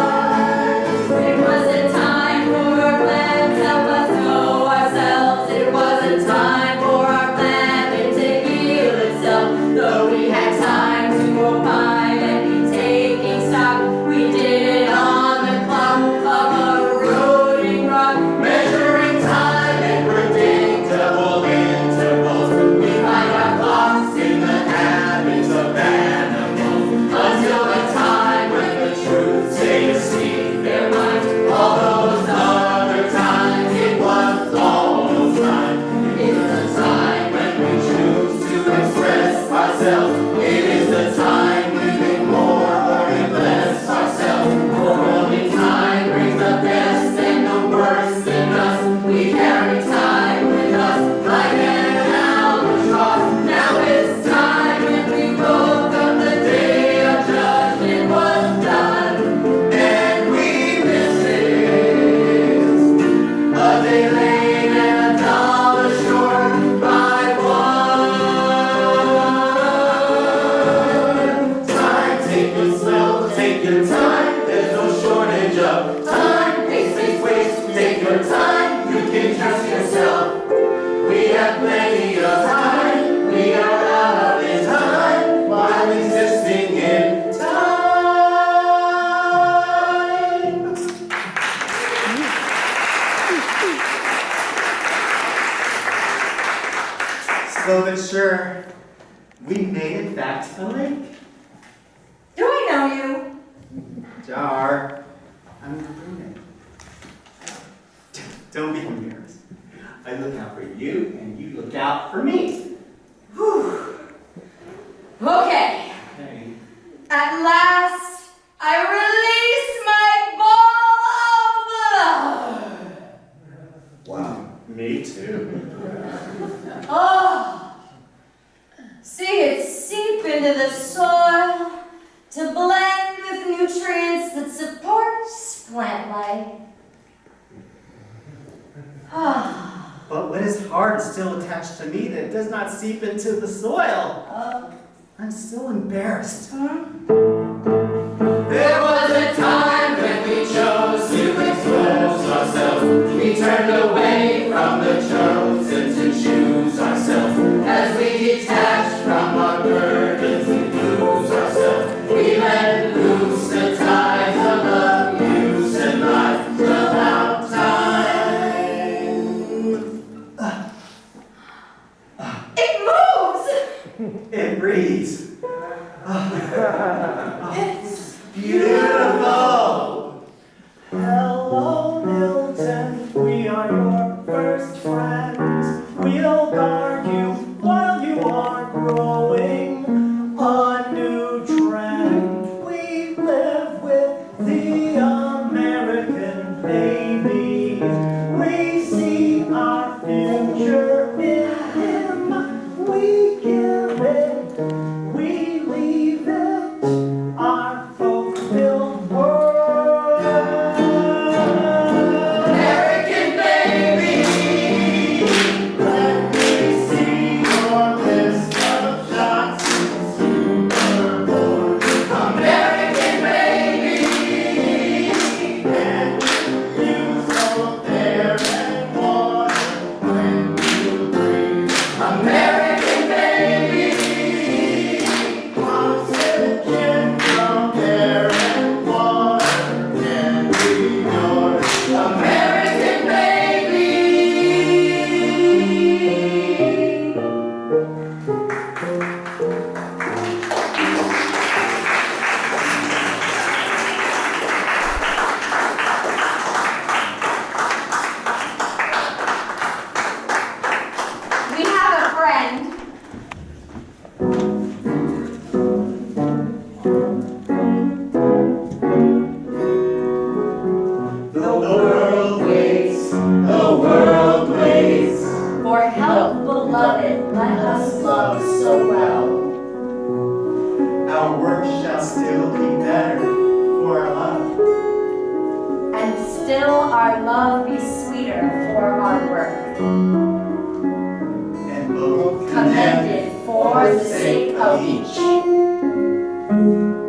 rise. It was a time for our plans help us know ourselves. It was a time for our planet to heal itself. Though we had time to opine and be taking stock, we did it on the clock of a eroding rock. Measuring time in predictable intervals, we find our clocks in the habits of animals. Until the time when the truth they deceive their minds. All those other times it was almost time. It is the time when we choose to express ourselves. It is the time we make more or we bless ourselves. For only time brings the best and the worst in us. We carry time with us like an albatross. Now it's time when we woke up, the day of judgment was done, and we miss it. A day late and $1 short by one. Time, take it slow, take your time. There's no shortage of time. Haste, waste, take your time. You can trust yourself. We have plenty of time. We are out in time while existing in time. Slow but sure, we made it back to the lake. Do I know you? Jar, I'm your roommate. Don't be embarrassed. I look out for you, and you look out for me. Whew. Okay. Hey. At last, I release my ball of blood. Wow, me too. Oh, see it seep into the soil to blend with nutrients that support plant life. Ah, But what is hard is still attached to me that does not seep into the soil. I'm still embarrassed. There was a time when we chose to expose ourselves. We turned away from the chosen to choose ourselves. As we detached from our burdens and lose ourselves, we let loose the tides of abuse and life without time. it moves! It breathes. It's Beautiful. Hello, Milton. We are your first friends. We'll guard you while you are growing a new trend. We live with the American baby. We see our future in him. We give it, we leave it, our fulfilled world. American baby, let me see your list of shots since you were born. American baby, can you use both air and water when you breathe? American baby, oxygen from air and water can be yours. American baby. We have a friend. The world waits, the world waits. For help, beloved, let us love so well. Our work shall still be better for our love. And still our love be sweeter for our work. And both Commended for the sake of each.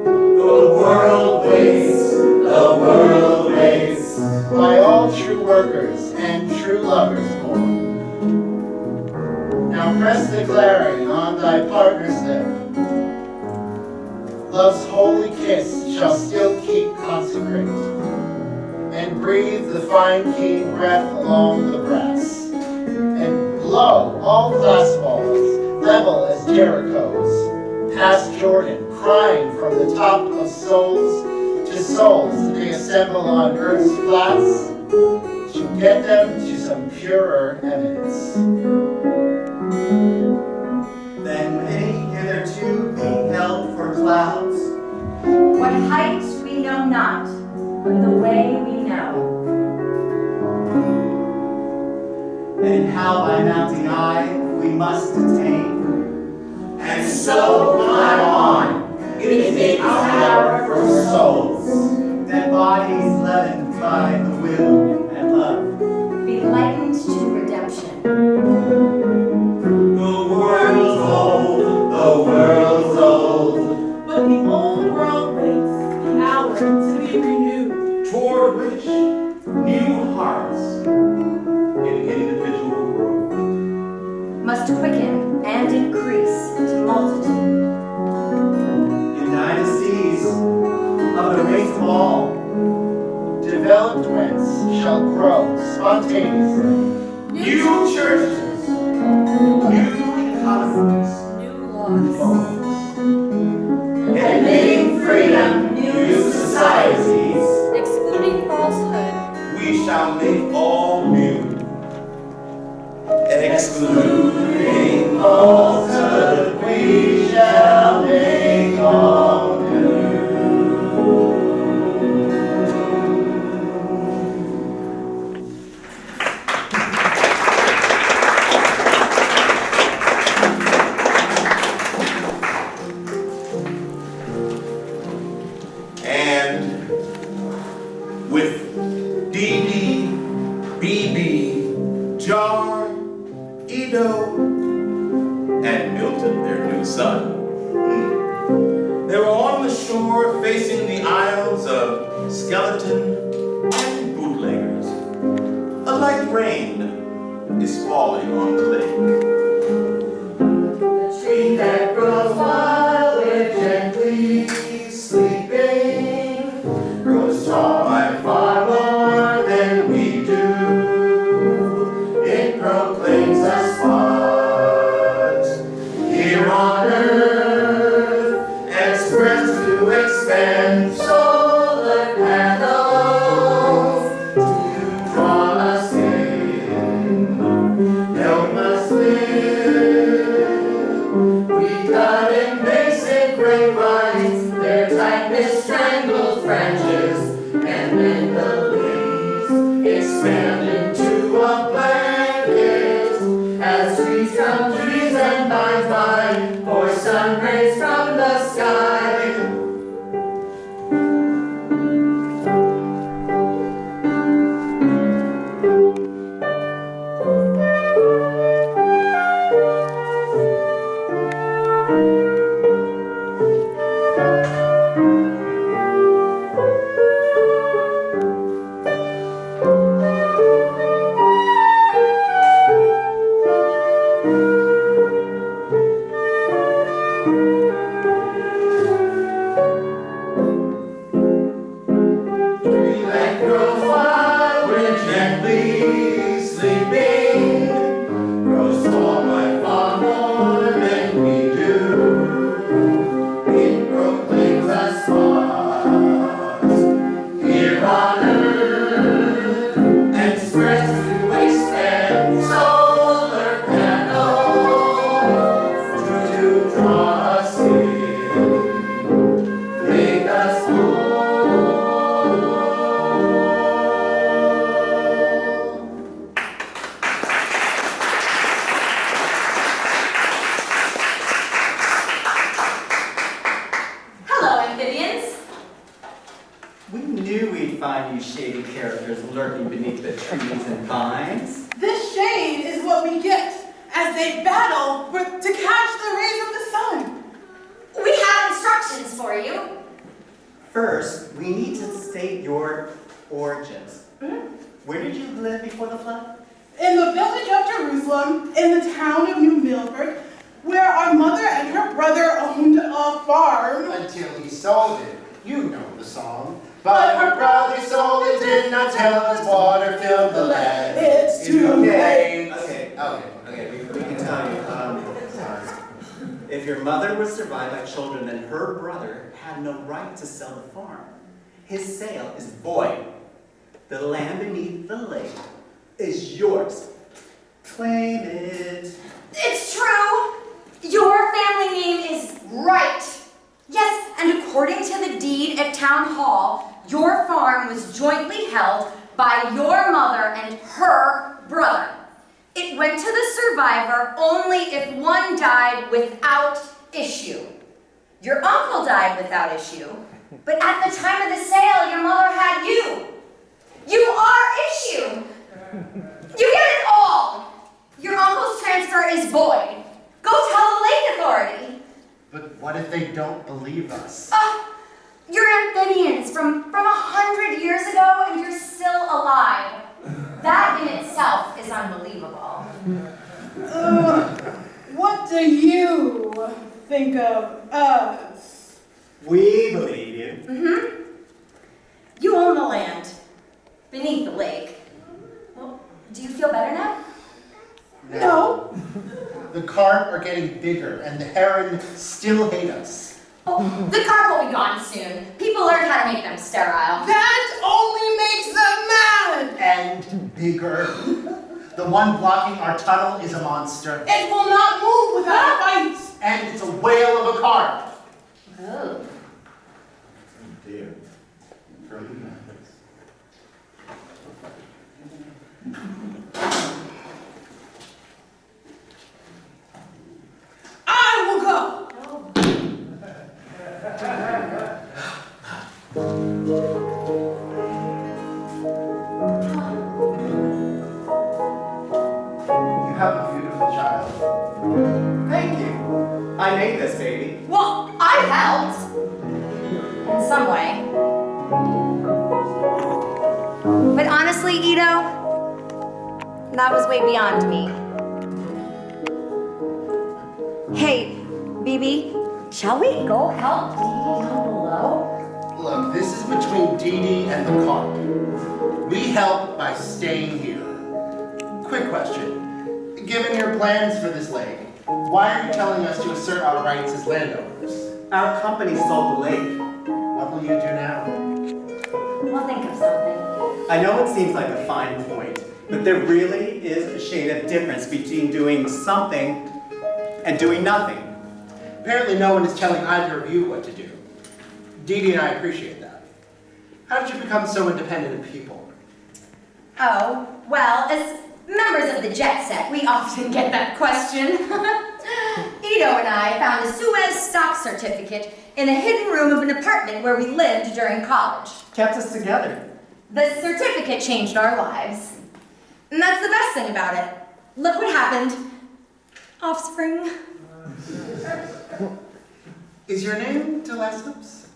The world waits, the world waits. By all true workers and true lovers born. Now press declaring on thy partner's lip. Love's holy kiss shall still keep consecrate. And breathe the fine keen breath along the brass. And blow all glass walls, level as Jericho's, past Jordan, crying from the top of souls to souls they assemble on earth's flats to get them to some purer eminence. then many hitherto beheld for clouds. What height we know not, but the way we know. And how by mounting high we must attain. And so climb on, it is our for souls. That bodies leavened by the will and love. Be lightened to redemption. The world's old, the world's old. But the old world waits the hour to be renewed. Toward which new hearts in individual growth. Must quicken and increase to multitude. In dynasties of the race of all, Developed whence shall grow spontaneously new churches, new economies, New laws. admitting freedom, new societies. Excluding falsehood. We shall make all new, excluding Falsehood, we shall make all new. And with DD, BB, Jar, Edo, and Milton, their new son. They were on the shore facing the isles of Skeleton and Bootleggers. A light rain is falling on the lake. The tree that grows wild and gently sleeping grows tall by far more than we do. It proclaims a spot here on earth and spreads to expand solar panels to draw us in. Help us in basic grapevines, their tightness strangles branches, and then the leaves expand into a blanket as trees come trees and vines bind for sun rays from the sky. To sell the farm. His sale is void. The land beneath the lake is yours. Claim it. It's true. Your family name is right. Yes, and according to the deed at town hall, your farm was jointly held by your mother and her brother. It went to the survivor only if one died without issue. Your uncle died without issue, but at the time of the sale, your mother had you. You are issue. You get it all. Your uncle's transfer is void. Go tell the lake authority. But what if they don't believe us? You're amphibians from 100 years ago, and you're still alive. That in itself is unbelievable. What do you think of us? We believe you. Mm-hmm. You own the land beneath the lake. Well, do you feel better now? No. The carp are getting bigger, and the heron still hate us. Oh, the carp will be gone soon. People learned how to make them sterile. That only makes them mad! And bigger. The one blocking our tunnel is a monster. It will not move without a fight. And it's a whale of a carp. Oh. Dear. I will go. You have a beautiful child. Thank you. I made this baby. Well, I helped. In some way. But honestly, Ito, that was way beyond me. Hey, BB, shall we go help Dee Dee down below? Look, this is between Dee Dee and the carp. We help by staying here. Quick question. Given your plans for this lake, why are you telling us to assert our rights as landowners? Our company sold the lake. What will you do now? We'll think of something. I know it seems like a fine point, but there really is a shade of difference between doing something and doing nothing. Apparently no one is telling either of you what to do. Dee Dee and I appreciate that. How did you become so independent of people? Oh, well, as members of the jet set, we often get that question. Ito and I found a Suez stock certificate in a hidden room of an apartment where we lived during college. Kept us together. The certificate changed our lives. And that's the best thing about it. Look what happened. Offspring. Is your name Telescopes?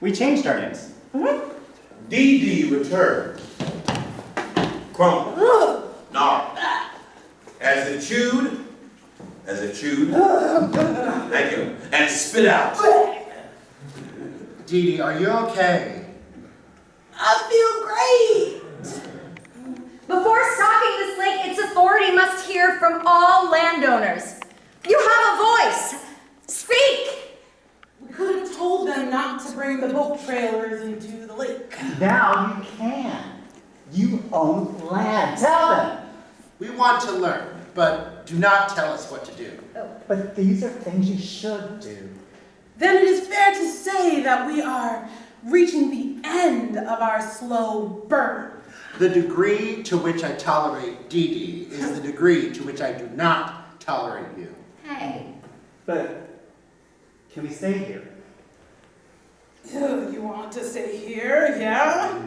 We changed our names. Dee Dee returned. Crumble. Gnarled. As it chewed. Thank you. And spit out. Dee Dee, are you okay? I feel great. Before stocking this lake, its authority must hear from all landowners. You have a voice. Speak. We could have told them not to bring the boat trailers into the lake. Now you can. You own land. Tell them. We want to learn, but do not tell us what to do. But these are things you should do. Then it is fair to say that we are reaching the end of our slow burn. The degree to which I tolerate Dee Dee is the degree to which I do not tolerate you. Hey. But can we stay here? You want to stay here, yeah?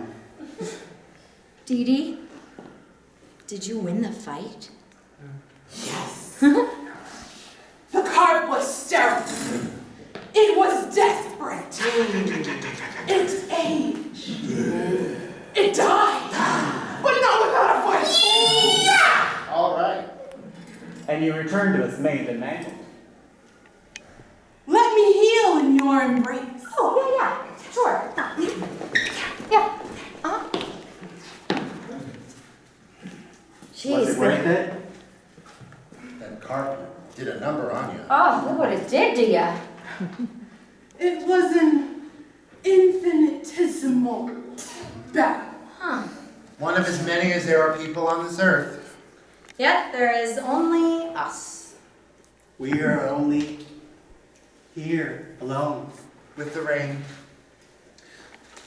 Dee Dee, did you win the fight? Yes. The card was sterile. It was desperate. It aged. It died. But not without a fight. Yeah! All right. And you return to us maimed and mangled. Let me heal in your embrace. Oh, yeah, sure. Yeah. Jeez. Was it worth it? That carpet did a number on you. Oh, look what it did to ya. It was an infinitesimal battle. Huh. One of as many as there are people on this earth. Yet there is only us. We are only here alone. With the rain.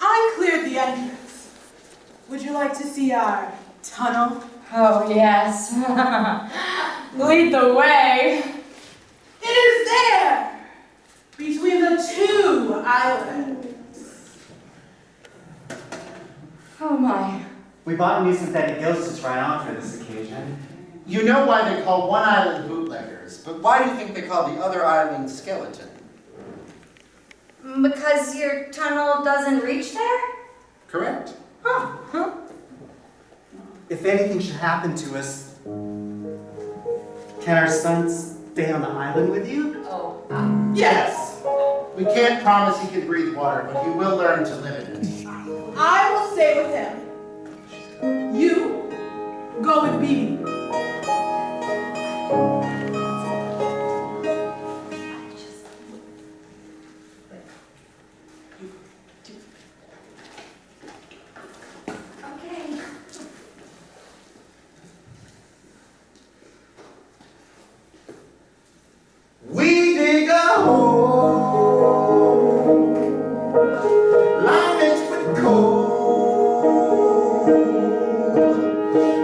I cleared the entrance. Would you like to see our tunnel? Oh, yes. Lead the way. It is there! Between the two islands. Oh, my. We bought new synthetic gills to try on for this occasion. You know why they call one island bootleggers, but why do you think they call the other island skeleton? Because your tunnel doesn't reach there? Correct. Huh. If anything should happen to us, can our son stay on the island with you? Oh. Yes. We can't promise he can breathe water, but he will learn to live in it. I will stay with him. You go with Bebe. Okay. We dig a hole, line it with coal.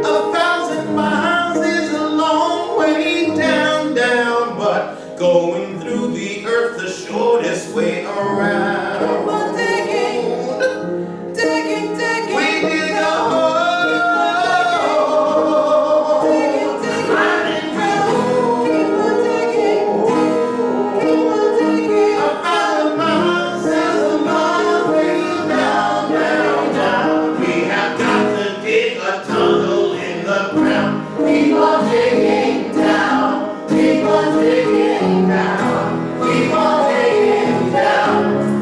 1,000 miles is a long way down, but going through the earth the shortest way around. We're digging. We dig a hole, line it with coal. 1,000 miles is a long way down. We have got to dig a tunnel in the ground. Keep on digging down. Keep on digging down. Keep on digging down.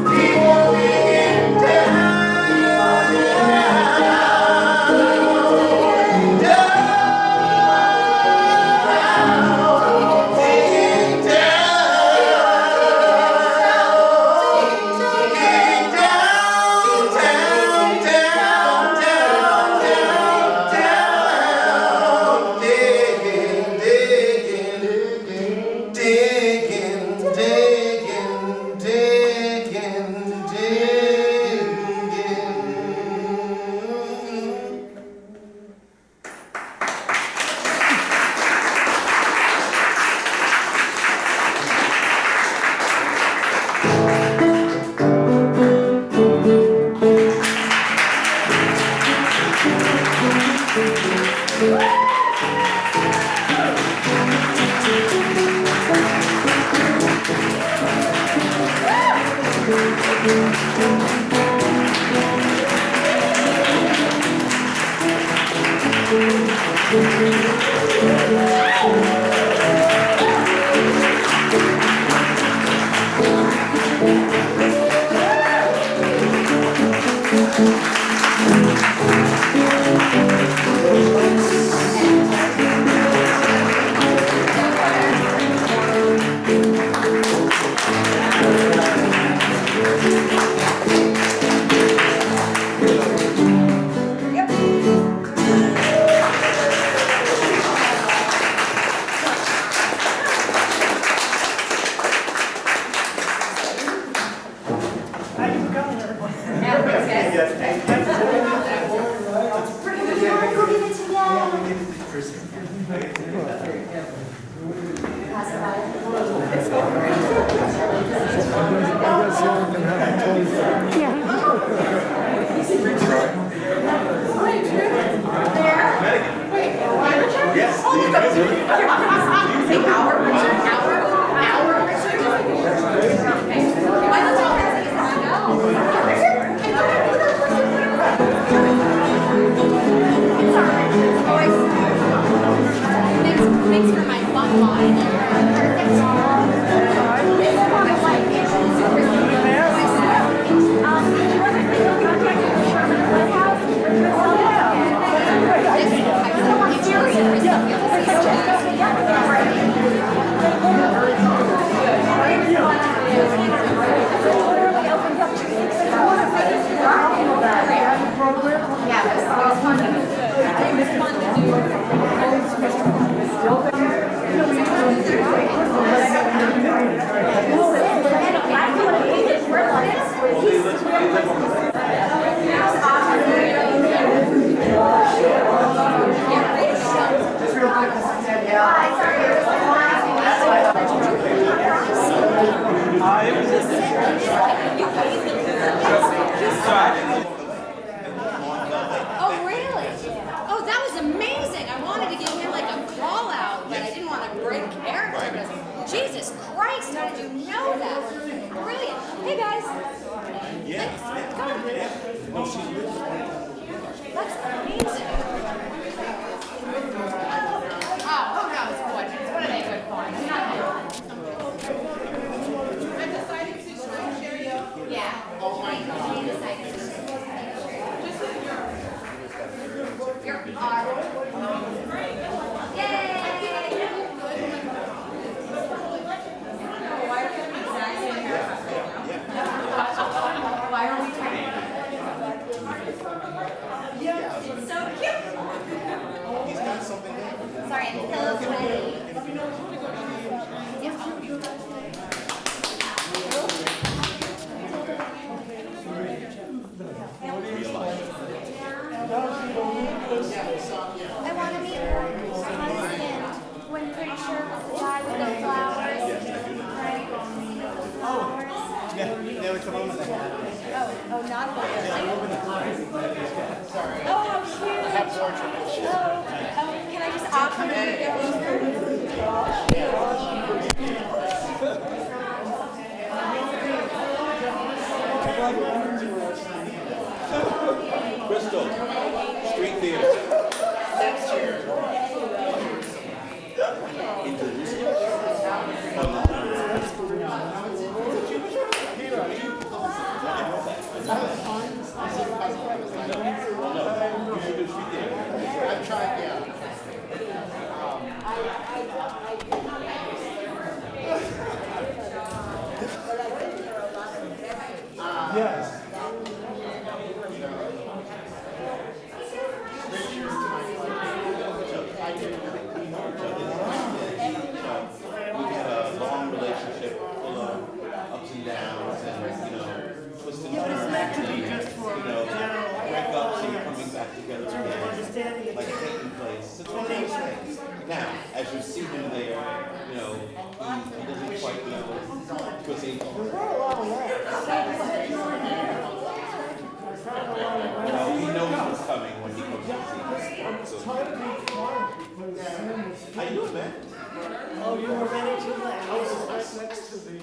Thanks for my fun line. Oh, really? Oh, that was amazing. I wanted to give him like a call out, but I didn't want to break character. Because, Jesus Christ, how did you know that? Brilliant. Hey, guys. Thanks. Come on. That's amazing. Oh, who knows what? What are they good for? Nothing. I'm deciding to screen share you. Yeah. Oh my God. You're awesome. Yay! Why are we trying? It's so cute. He's got something there. Sorry, I'm so sweaty. I want to meet her husband when pretty sure it was the guy with the flowers. Right? Flowers. Yeah, it's a moment they had. Oh, not the Oh, how cute. Oh, can I just offer Crystal, Street Theater. Next year. I'm trying, yeah. Yes. We've had a long relationship full of ups and downs and, twists and turns and, breakups and coming back together again, like taking place. It's one of those things. Now, as you see him there, he doesn't quite know, because he knows what's coming when he comes to see us. So, how you doing, man? Oh, you were ready to laugh. I was right next to the